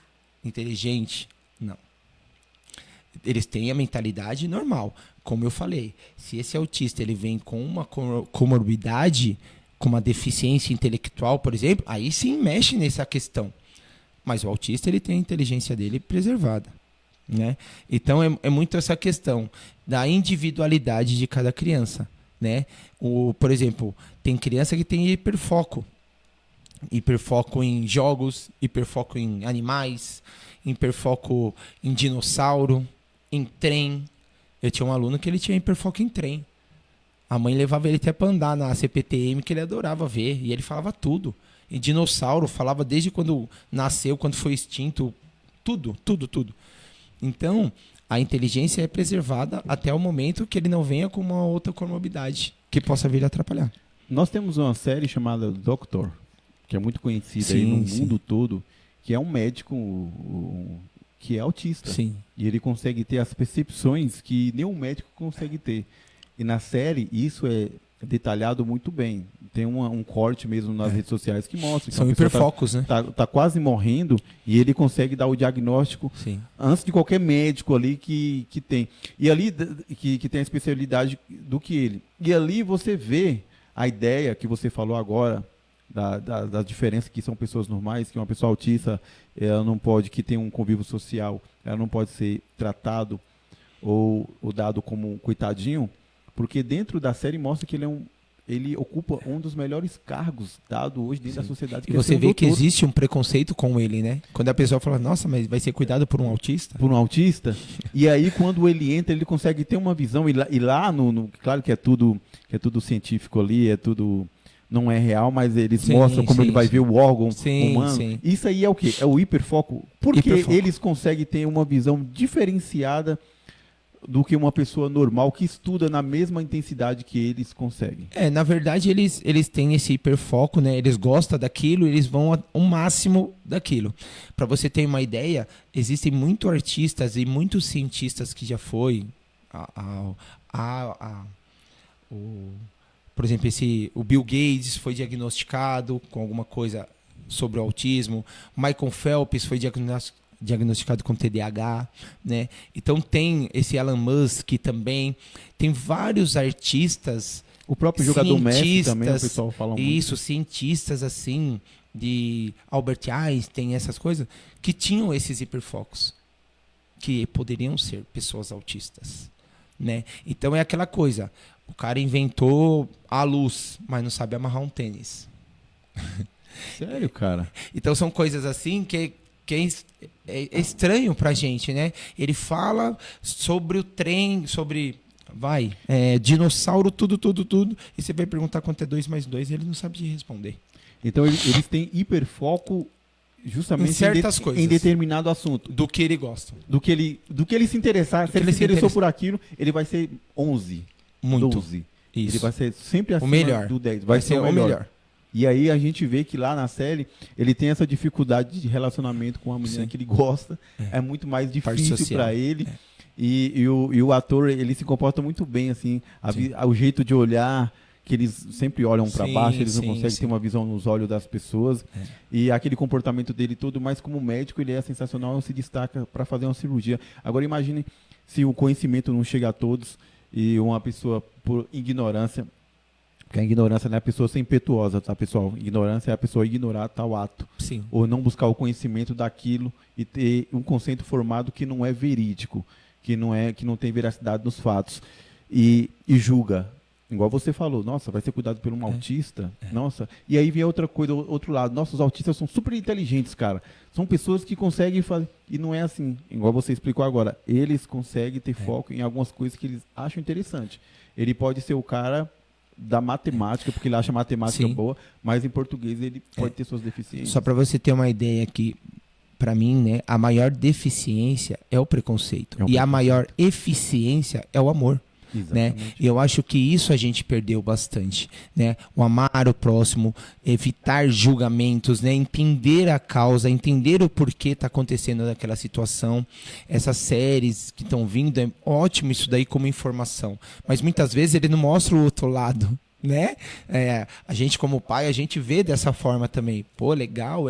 inteligente. Não. Eles têm a mentalidade normal. Como eu falei, se esse autista ele vem com uma comorbidade, com uma deficiência intelectual, por exemplo, aí sim mexe nessa questão. Mas o autista ele tem a inteligência dele preservada. Né? Então é muito essa questão da individualidade de cada criança, né? Por exemplo, tem criança que tem hiperfoco, hiperfoco em jogos, hiperfoco em animais, hiperfoco em dinossauro, em trem. Eu tinha um aluno que ele tinha hiperfoco em trem. A mãe levava ele até para andar na CPTM, que ele adorava ver, e ele falava tudo. E dinossauro, falava desde quando nasceu, quando foi extinto, tudo. Então, a inteligência é preservada até o momento que ele não venha com uma outra comorbidade que possa vir a atrapalhar. Nós temos uma série chamada Doctor, que é muito conhecida aí no mundo todo, que é um médico que é autista. Sim. E ele consegue ter as percepções que nenhum médico consegue ter. E na série, isso é detalhado muito bem. Tem um corte mesmo nas redes sociais que mostra que são hiperfocos, né? Tá quase morrendo e ele consegue dar o diagnóstico antes de qualquer médico ali que tem. E ali que tem a especialidade do que ele. E ali você vê a ideia que você falou agora da diferença que são pessoas normais, que uma pessoa autista, ela não pode, que tem um convívio social, ela não pode ser tratado ou dado como um coitadinho, porque dentro da série mostra que ele ocupa um dos melhores cargos dado hoje dentro da sociedade. E você vê que existe um preconceito com ele, né? Quando a pessoa fala, nossa, mas vai ser cuidado por um autista? Por um autista. E aí, quando ele entra, ele consegue ter uma visão. E lá claro que é tudo científico ali, é tudo... Não é real, mas eles mostram como ele vai ver o órgão humano. Sim. Isso aí é o quê? É o hiperfoco. Porque eles conseguem ter uma visão diferenciada do que uma pessoa normal que estuda na mesma intensidade que eles conseguem. Na verdade, eles têm esse hiperfoco, né? Eles gostam daquilo, eles vão ao máximo daquilo. Para você ter uma ideia, existem muitos artistas e muitos cientistas que já foi por exemplo, o Bill Gates foi diagnosticado com alguma coisa sobre o autismo. Michael Phelps foi diagnosticado com TDAH, né? Então tem esse Elon Musk também. Tem vários artistas. O próprio jogador Messi também, o pessoal fala muito. Isso, cientistas assim, de Albert Einstein, essas coisas, que tinham esses hiperfocos, que poderiam ser pessoas autistas, né? Então é aquela coisa, o cara inventou a luz, mas não sabe amarrar um tênis. Sério, cara? Então são coisas assim que é estranho pra gente, né? Ele fala sobre o trem, sobre dinossauro, tudo, e você vai perguntar quanto é 2 mais 2 e ele não sabe te responder. Então eles têm hiperfoco justamente em certas coisas, em determinado assunto. Do que ele gosta. Do que ele se interessar. Se ele se interessou por aquilo, ele vai ser 11, muito. 12. Isso. Ele vai ser sempre acima do 10. Vai ser o melhor. E aí a gente vê que lá na série ele tem essa dificuldade de relacionamento com a menina que ele gosta. É muito mais difícil para ele. E o ator, ele se comporta muito bem, assim. O jeito de olhar, que eles sempre olham para baixo, eles não conseguem ter uma visão nos olhos das pessoas. E aquele comportamento dele todo, mas como médico, ele é sensacional, se destaca para fazer uma cirurgia. Agora imagine se o conhecimento não chega a todos e uma pessoa, por ignorância... Porque a ignorância não é a pessoa ser impetuosa, tá, pessoal? Ignorância é a pessoa ignorar tal ato. Sim. Ou não buscar o conhecimento daquilo e ter um conceito formado que não é verídico, que não tem veracidade nos fatos. E julga. Igual você falou, nossa, vai ser cuidado por um autista? Nossa. E aí vem outra coisa, outro lado. Nossos autistas são super inteligentes, cara. São pessoas que conseguem fazer... E não é assim. Igual você explicou agora. Eles conseguem ter foco em algumas coisas que eles acham interessante. Ele pode ser o cara... da matemática, porque ele acha a matemática boa, mas em português ele pode ter suas deficiências. Só para você ter uma ideia aqui, para mim, né, a maior deficiência é o preconceito. E a maior eficiência é o amor. Né? E eu acho que isso a gente perdeu bastante, né? O amar o próximo, evitar julgamentos, né? Entender a causa, entender o porquê está acontecendo naquela situação. Essas séries que estão vindo, é ótimo isso daí como informação, mas muitas vezes ele não mostra o outro lado, né? A gente como pai, a gente vê dessa forma também. Pô, legal,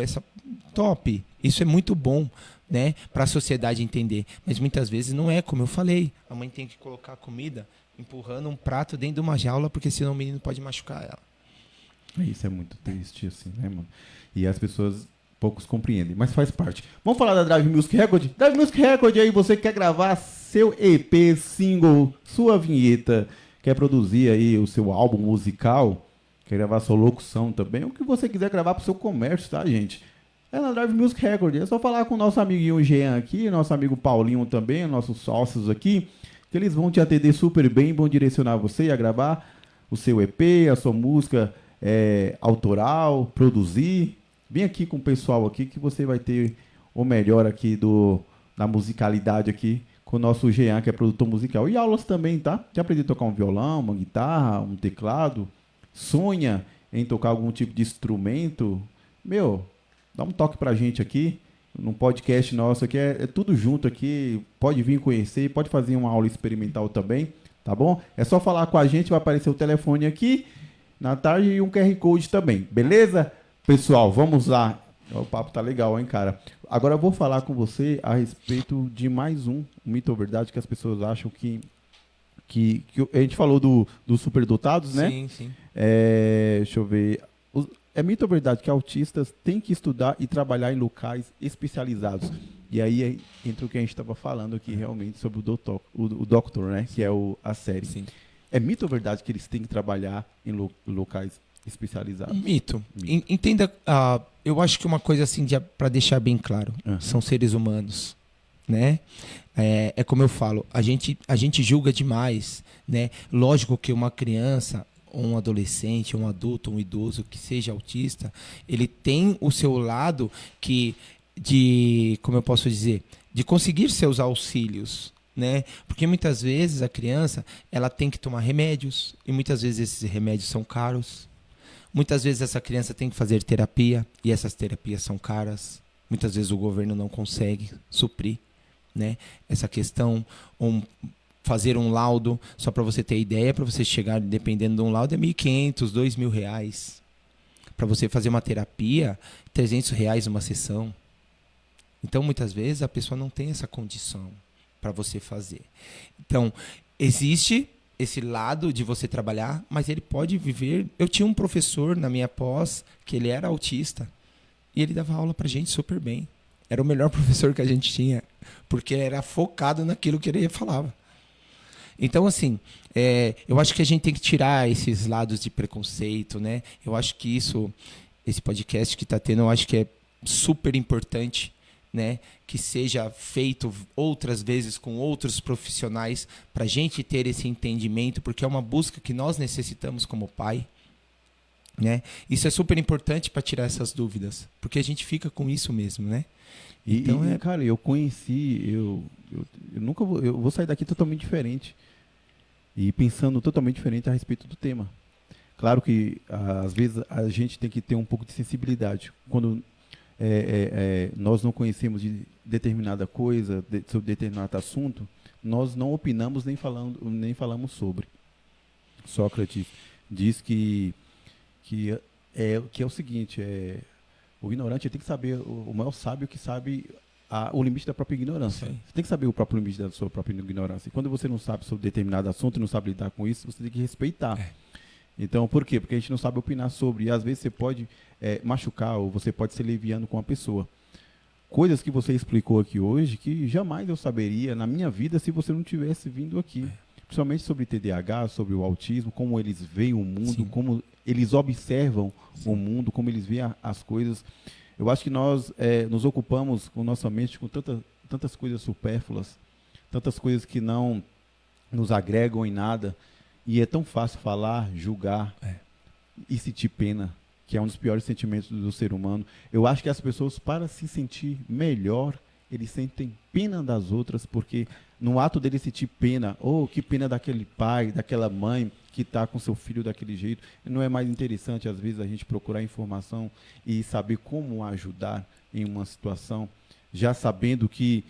top, isso é muito bom, né, para a sociedade entender, mas muitas vezes não é, como eu falei, a mãe tem que colocar a comida empurrando um prato dentro de uma jaula, porque senão o menino pode machucar ela. Isso é muito triste, assim, né, mano? E as pessoas poucos compreendem, mas faz parte. Vamos falar da Drive Music Record? Drive Music Record, aí você quer gravar seu EP, single, sua vinheta, quer produzir aí o seu álbum musical, quer gravar sua locução também, o que você quiser gravar pro seu comércio, tá, gente? É na Drive Music Record. É só falar com o nosso amiguinho Jean aqui, nosso amigo Paulinho também, nossos sócios aqui, que eles vão te atender super bem, vão direcionar você a gravar o seu EP, a sua música autoral, produzir. Vem aqui com o pessoal aqui que você vai ter o melhor aqui da musicalidade aqui com o nosso Jean, que é produtor musical. E aulas também, tá? Já aprendeu a tocar um violão, uma guitarra, um teclado? Sonha em tocar algum tipo de instrumento? Dá um toque pra gente aqui, num podcast nosso aqui, é tudo junto aqui, pode vir conhecer, pode fazer uma aula experimental também, tá bom? É só falar com a gente, vai aparecer o telefone aqui, na tarde, e um QR Code também, beleza? Pessoal, vamos lá. O papo tá legal, hein, cara? Agora eu vou falar com você a respeito de mais um mito ou verdade que as pessoas acham que a gente falou do superdotados, né? Sim, sim. Deixa eu ver. É mito ou verdade que autistas têm que estudar e trabalhar em locais especializados? E aí entra o que a gente estava falando aqui realmente sobre o Doctor, né? Que é a série. Sim. É mito ou verdade que eles têm que trabalhar em locais especializados? Mito. Entenda, eu acho que uma coisa assim, para deixar bem claro, são seres humanos, né? É como eu falo, a gente julga demais, né? Lógico que uma criança, um adolescente, um adulto, um idoso que seja autista, ele tem o seu lado como eu posso dizer, de conseguir seus auxílios, né? Porque muitas vezes a criança, ela tem que tomar remédios, e muitas vezes esses remédios são caros. Muitas vezes essa criança tem que fazer terapia, e essas terapias são caras. Muitas vezes o governo não consegue suprir, né, essa questão. Fazer um laudo, só para você ter ideia, para você chegar, dependendo de um laudo, é R$1.500, R$2.000. Para você fazer uma terapia, R$300 uma sessão. Então, muitas vezes, a pessoa não tem essa condição para você fazer. Então, existe esse lado de você trabalhar, mas ele pode viver... Eu tinha um professor na minha pós, que ele era autista, e ele dava aula para gente super bem. Era o melhor professor que a gente tinha, porque era focado naquilo que ele falava. Então, assim, eu acho que a gente tem que tirar esses lados de preconceito, né? Eu acho que esse podcast que está tendo, eu acho que é super importante, né? Que seja feito outras vezes com outros profissionais para a gente ter esse entendimento, porque é uma busca que nós necessitamos como pai, né? Isso é super importante para tirar essas dúvidas, porque a gente fica com isso mesmo, né? Então, cara, eu conheci, eu vou sair daqui totalmente diferente e pensando totalmente diferente a respeito do tema. Claro que às vezes a gente tem que ter um pouco de sensibilidade quando nós não conhecemos de determinada coisa, sobre determinado assunto, nós não opinamos nem falamos sobre. Sócrates diz que é o seguinte, o ignorante tem que saber, o maior sábio que sabe o limite da própria ignorância. Sim. Você tem que saber o próprio limite da sua própria ignorância. E quando você não sabe sobre determinado assunto e não sabe lidar com isso, você tem que respeitar. Então, por quê? Porque a gente não sabe opinar sobre. E às vezes você pode machucar ou você pode ser leviano com a pessoa. Coisas que você explicou aqui hoje que jamais eu saberia na minha vida se você não tivesse vindo aqui. Principalmente sobre TDAH, sobre o autismo, como eles veem o mundo, Sim. como eles observam o mundo, como eles veem as coisas. Eu acho que nós nos ocupamos com nossa mente com tantas coisas supérfluas, tantas coisas que não nos agregam em nada. E é tão fácil falar, julgar e sentir pena, que é um dos piores sentimentos do ser humano. Eu acho que as pessoas, para se sentir melhor, eles sentem pena das outras, porque no ato deles sentir pena, que pena daquele pai, daquela mãe que está com seu filho daquele jeito, não é mais interessante, às vezes, a gente procurar informação e saber como ajudar em uma situação, já sabendo que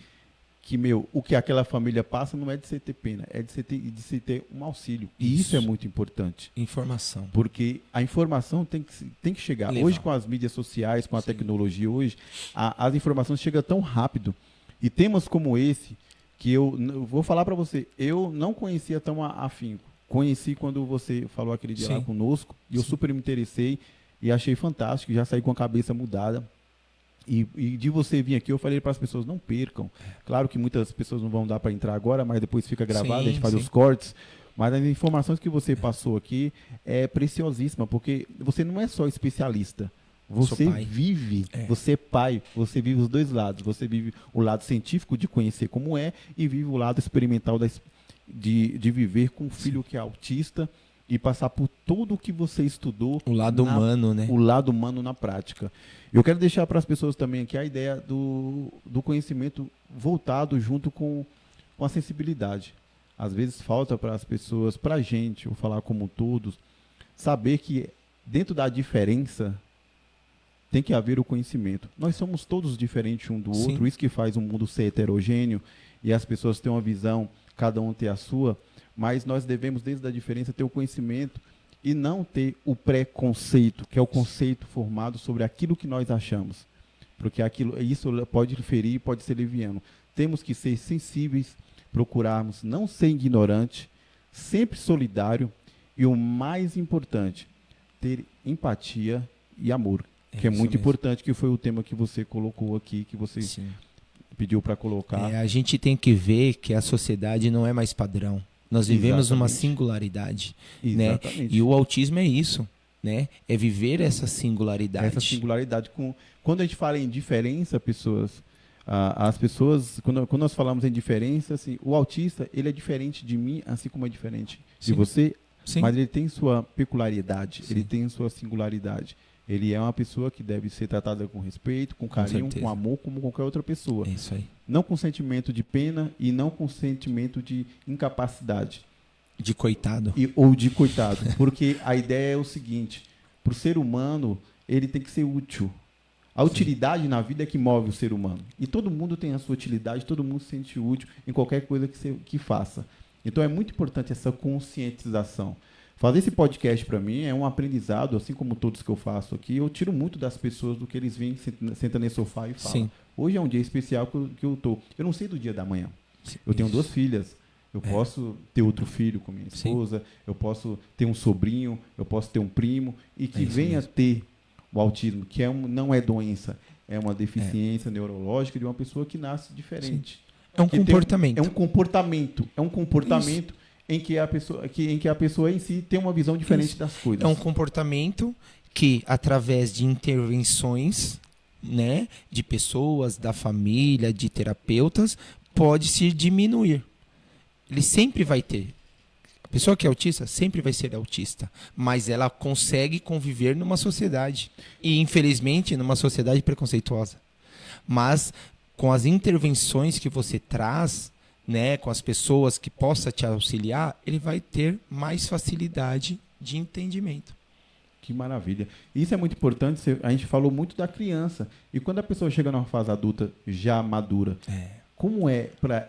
o que aquela família passa não é de você ter pena, é de você ter um auxílio. E isso é muito importante. Informação. Porque a informação tem que chegar. Levar. Hoje, com as mídias sociais, com a Sim. tecnologia, hoje, as informações chegam tão rápido. E temas como esse, que eu vou falar para você, eu não conhecia tão afinco. Conheci quando você falou aquele dia lá conosco, e eu super me interessei e achei fantástico, já saí com a cabeça mudada. E de você vir aqui, eu falei para as pessoas, não percam. Claro que muitas pessoas não vão dar para entrar agora, mas depois fica gravado, a gente faz os cortes. Mas as informações que você passou aqui é preciosíssima, porque você não é só especialista. Você vive, você é pai, você vive os dois lados. Você vive o lado científico de conhecer como é e vive o lado experimental de viver com um filho que é autista e passar por tudo o que você estudou. O lado humano, né? O lado humano na prática. Eu quero deixar para as pessoas também aqui a ideia do conhecimento voltado junto com a sensibilidade. Às vezes falta para as pessoas, para a gente, vou falar como todos, saber que dentro da diferença tem que haver o conhecimento. Nós somos todos diferentes um do outro, isso que faz o mundo ser heterogêneo e as pessoas terem uma visão, cada um ter a sua, mas nós devemos, desde a diferença, ter o conhecimento e não ter o preconceito, que é o conceito formado sobre aquilo que nós achamos. Porque isso pode ferir, pode ser leviano. Temos que ser sensíveis, procurarmos não ser ignorante, sempre solidário e, o mais importante, ter empatia e amor, que é muito importante, que foi o tema que você colocou aqui, que você pediu para colocar. A gente tem que ver que a sociedade não é mais padrão. Nós vivemos numa singularidade, né? E o autismo é isso, né? É viver essa singularidade. Essa singularidade. Quando a gente fala em diferença, as pessoas, quando nós falamos em diferença, assim, o autista, ele é diferente de mim, assim como é diferente de você, mas ele tem sua peculiaridade, ele tem sua singularidade. Ele é uma pessoa que deve ser tratada com respeito, com carinho, com amor, como qualquer outra pessoa. É isso aí. Não com sentimento de pena e não com sentimento de incapacidade. De coitado. Ou de coitado. Porque a ideia é o seguinte, para o ser humano, ele tem que ser útil. A utilidade na vida é que move o ser humano. E todo mundo tem a sua utilidade, todo mundo se sente útil em qualquer coisa que faça. Então é muito importante essa conscientização. Fazer esse podcast para mim é um aprendizado, assim como todos que eu faço aqui. Eu tiro muito das pessoas do que eles vêm, sentam nesse sofá e falam. Hoje é um dia especial que eu tô. Eu não sei do dia da manhã. Eu tenho 2 filhas. Eu posso ter outro filho com minha esposa. Eu posso ter um sobrinho. Eu posso ter um primo. E que venha ter o autismo, que não é doença. É uma deficiência neurológica de uma pessoa que nasce diferente. É um comportamento. É um comportamento. É um comportamento. Isso. Em que a pessoa em si tem uma visão diferente das coisas. É um comportamento que, através de intervenções, né, de pessoas, da família, de terapeutas, pode se diminuir. Ele sempre vai ter. A pessoa que é autista sempre vai ser autista, mas ela consegue conviver numa sociedade. E, infelizmente, numa sociedade preconceituosa. Mas, com as intervenções que você traz, né, com as pessoas que possa te auxiliar, ele vai ter mais facilidade de entendimento. Que maravilha. Isso é muito importante, a gente falou muito da criança. E quando a pessoa chega numa fase adulta já madura, como é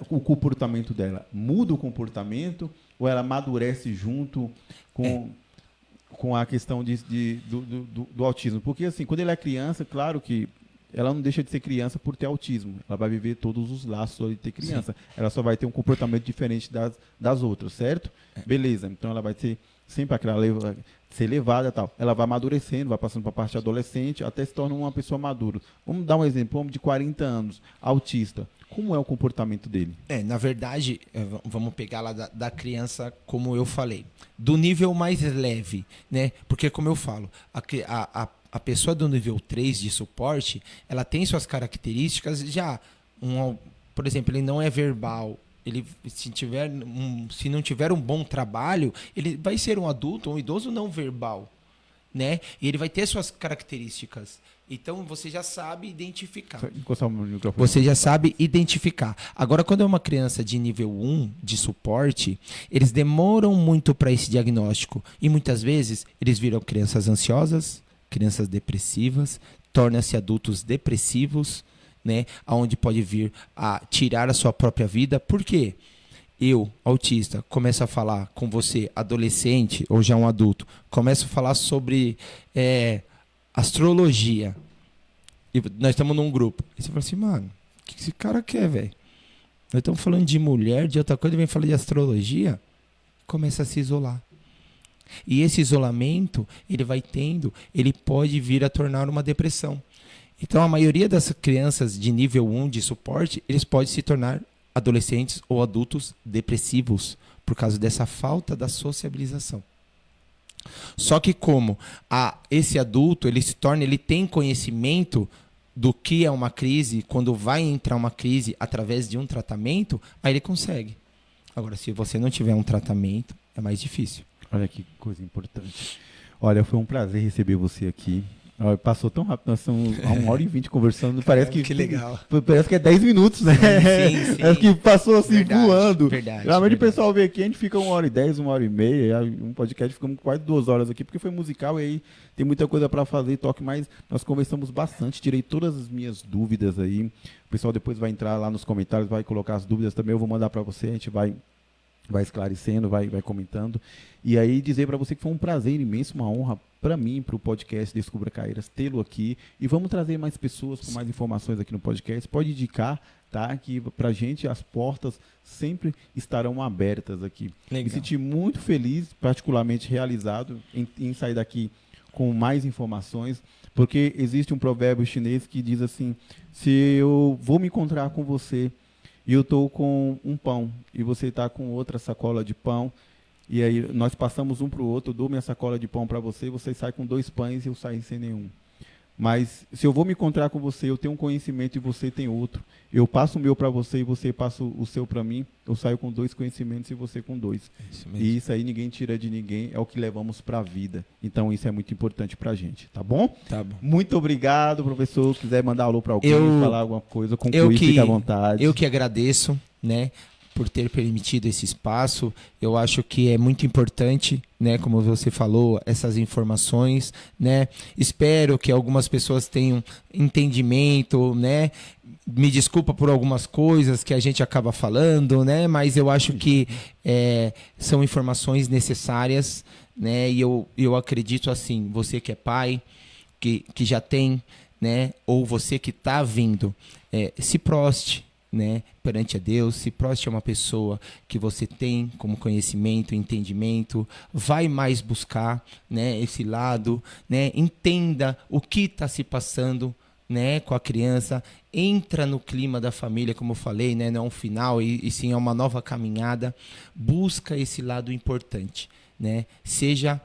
o comportamento dela? Muda o comportamento ou ela amadurece junto com a questão do autismo? Porque assim, quando ele é criança, claro que ela não deixa de ser criança por ter autismo. Ela vai viver todos os laços de ter criança. Ela só vai ter um comportamento diferente das outras, certo? Beleza. Então ela vai ter sempre ser levada e tal. Ela vai amadurecendo, vai passando para a parte adolescente, até se torna uma pessoa madura. Vamos dar um exemplo. Um homem de 40 anos, autista. Como é o comportamento dele? Na verdade, vamos pegar lá da criança, como eu falei. Do nível mais leve, né? Porque, como eu falo, a pessoa do nível 3 de suporte, ela tem suas características já. Por exemplo, ele não é verbal. Ele, se não tiver um bom trabalho, ele vai ser um adulto, um idoso não verbal, né? E ele vai ter suas características. Então, você já sabe identificar. Você já sabe identificar. Agora, quando é uma criança de nível 1 de suporte, eles demoram muito para esse diagnóstico. E muitas vezes, eles viram crianças ansiosas, crianças depressivas, tornam-se adultos depressivos, né? Onde pode vir a tirar a sua própria vida. Por quê? Eu, autista, começo a falar com você, adolescente ou já um adulto, começo a falar sobre astrologia. E nós estamos num grupo. E você fala assim, mano, o que esse cara quer, velho? Nós estamos falando de mulher, de outra coisa, ele vem falar de astrologia. Começa a se isolar. E esse isolamento, ele pode vir a tornar uma depressão. Então, a maioria das crianças de nível 1 de suporte, eles podem se tornar adolescentes ou adultos depressivos por causa dessa falta da sociabilização. Só que como esse adulto, ele tem conhecimento do que é uma crise, quando vai entrar uma crise através de um tratamento, aí ele consegue. Agora, se você não tiver um tratamento, é mais difícil. Olha que coisa importante. Olha, foi um prazer receber você aqui. Olha, passou tão rápido, nós estamos há 1h20 conversando, parece que legal. Parece que é 10 minutos, né? Sim. Parece que passou assim, verdade, voando. Verdade. Realmente o pessoal vê aqui, a gente fica 1h10, 1h30, um podcast ficamos quase 2 horas aqui, porque foi musical e aí tem muita coisa para fazer, toque, mas nós conversamos bastante, tirei todas as minhas dúvidas aí. O pessoal depois vai entrar lá nos comentários, vai colocar as dúvidas também, eu vou mandar para você, a gente vai esclarecendo, vai comentando. E aí dizer para você que foi um prazer imenso, uma honra para mim, para o podcast Descubra Caeiras, tê-lo aqui. E vamos trazer mais pessoas com mais informações aqui no podcast. Pode indicar, tá? Que pra gente as portas sempre estarão abertas aqui. Legal. Me senti muito feliz, particularmente realizado em sair daqui com mais informações, porque existe um provérbio chinês que diz assim: se eu vou me encontrar com você e eu estou com um pão e você está com outra sacola de pão, e aí nós passamos um para o outro, eu dou minha sacola de pão para você, você sai com 2 pães e eu saio sem nenhum. Mas se eu vou me encontrar com você, eu tenho um conhecimento e você tem outro, eu passo o meu para você e você passa o seu para mim, eu saio com 2 conhecimentos e você com 2. E isso aí ninguém tira de ninguém, é o que levamos para a vida. Então isso é muito importante para a gente, tá bom? Tá bom. Muito obrigado, professor. Se quiser mandar alô para alguém, falar alguma coisa, concluir, fique à vontade. Eu que agradeço, né, por ter permitido esse espaço. Eu acho que é muito importante, né, como você falou, essas informações, né? Espero que algumas pessoas tenham entendimento, né? Me desculpa por algumas coisas que a gente acaba falando, né? Mas eu acho que são informações necessárias, né? E eu acredito assim, você que é pai, que já tem, né? Ou você que está vindo, se proste, né, perante a Deus, se proste a uma pessoa que você tem como conhecimento, entendimento, vai mais buscar, né, esse lado, né, entenda o que está se passando, né, com a criança, entra no clima da família, como eu falei, né, não é um final e sim é uma nova caminhada, busca esse lado importante, né, seja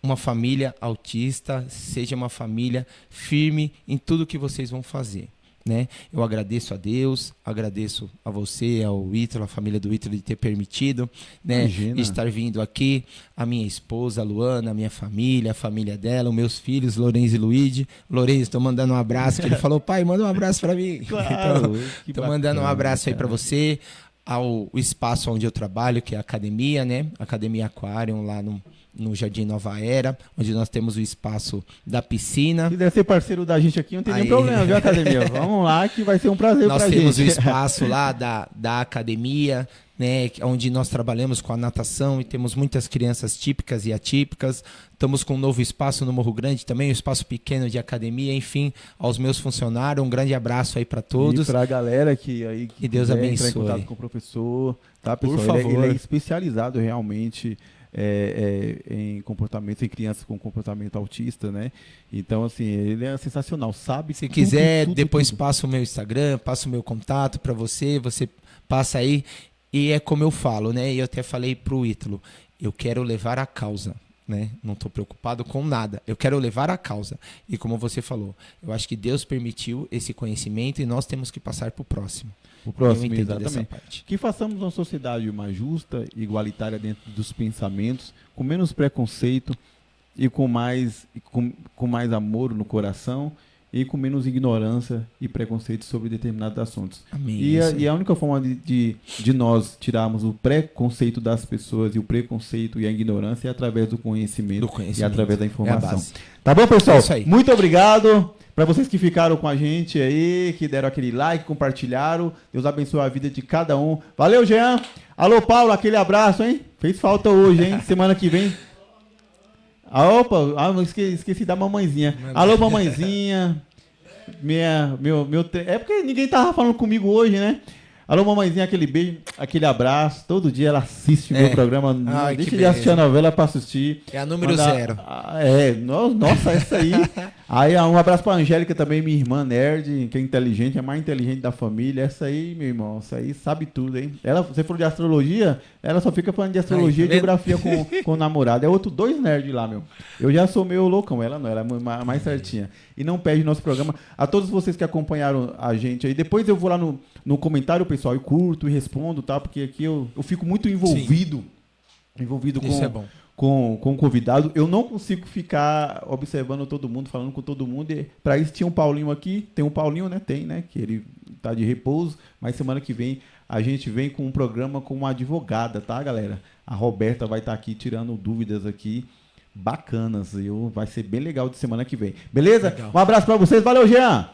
uma família autista, seja uma família firme em tudo que vocês vão fazer. Né? Eu agradeço a Deus, agradeço a você, ao Ítalo, a família do Ítalo de ter permitido, né, estar vindo aqui, a minha esposa, a Luana, a minha família, a família dela, os meus filhos, Lourenço e Luigi. Lourenço, estou mandando um abraço, que ele falou, pai, manda um abraço para mim. Claro, estou mandando um abraço aí para você, ao espaço onde eu trabalho, que é a academia, né? Academia Aquarium, lá no Jardim Nova Era, onde nós temos o espaço da piscina. Se quiser ser parceiro da gente aqui, não tem nenhum problema, viu, academia? Vamos lá, que vai ser um prazer pra gente. Nós temos o espaço lá da academia, né, onde nós trabalhamos com a natação e temos muitas crianças típicas e atípicas. Estamos com um novo espaço no Morro Grande também, um espaço pequeno de academia. Enfim, aos meus funcionários, um grande abraço aí para todos. E para a galera que Deus abençoe. Entrar em contato com o professor, tá, pessoal? Por favor. Ele é especializado realmente em comportamento, em crianças com comportamento autista, né? Então, assim, ele é sensacional, sabe? Se quiser, depois passa o meu Instagram, passa o meu contato para você passa aí. E é como eu falo, né? E eu até falei pro Ítalo, eu quero levar a causa, né? Não estou preocupado com nada, eu quero levar a causa. E como você falou, eu acho que Deus permitiu esse conhecimento e nós temos que passar pro próximo. O próximo, eu entendo exatamente. dessa parte. Que façamos uma sociedade mais justa, igualitária dentro dos pensamentos, com menos preconceito e com mais amor no coração e com menos ignorância e preconceito sobre determinados assuntos. Amém. E a única forma de nós tirarmos o preconceito das pessoas e o preconceito e a ignorância é através do conhecimento e através da informação. Tá bom, pessoal? É isso aí. Muito obrigado. Para vocês que ficaram com a gente aí, que deram aquele like, compartilharam, Deus abençoe a vida de cada um. Valeu, Jean. Alô, Paulo, aquele abraço, hein? Fez falta hoje, hein? Semana que vem. Opa, esqueci da mamãezinha. Alô, mamãezinha. É porque ninguém tava falando comigo hoje, né? Alô, mamãezinha, aquele beijo, aquele abraço. Todo dia ela assiste meu programa. Deixa de assistir a novela para assistir. É a número 0. Nossa, essa aí. Aí, um abraço pra Angélica também, minha irmã nerd, que é inteligente, é a mais inteligente da família. Essa aí, meu irmão, essa aí sabe tudo, hein? Você falou de astrologia, ela só fica falando de astrologia e geografia com o namorado. É outro 2 nerds lá, meu. Eu já sou meio loucão, ela não, ela é mais certinha. E não perde nosso programa. A todos vocês que acompanharam a gente aí, depois eu vou lá no comentário, pessoal, e curto e respondo, tá? Porque aqui eu fico muito envolvido Isso é bom. com o convidado. Eu não consigo ficar observando todo mundo, falando com todo mundo. E para isso tinha um Paulinho aqui. Tem um Paulinho, né? Tem, né? Que ele tá de repouso. Mas semana que vem a gente vem com um programa com uma advogada, tá, galera? A Roberta vai estar aqui tirando dúvidas aqui bacanas. Vai ser bem legal de semana que vem. Beleza? Legal. Um abraço para vocês. Valeu, Jean!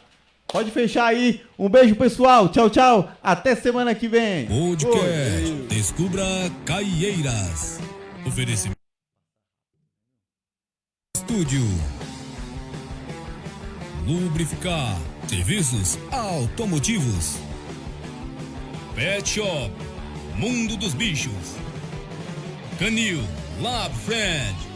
Pode fechar aí. Um beijo, pessoal. Tchau, tchau. Até semana que vem. Podcast Descubra Caieiras. Oferecimento Estúdio Lubrificar, serviços automotivos. Pet Shop, Mundo dos Bichos. Canil Lab Friend.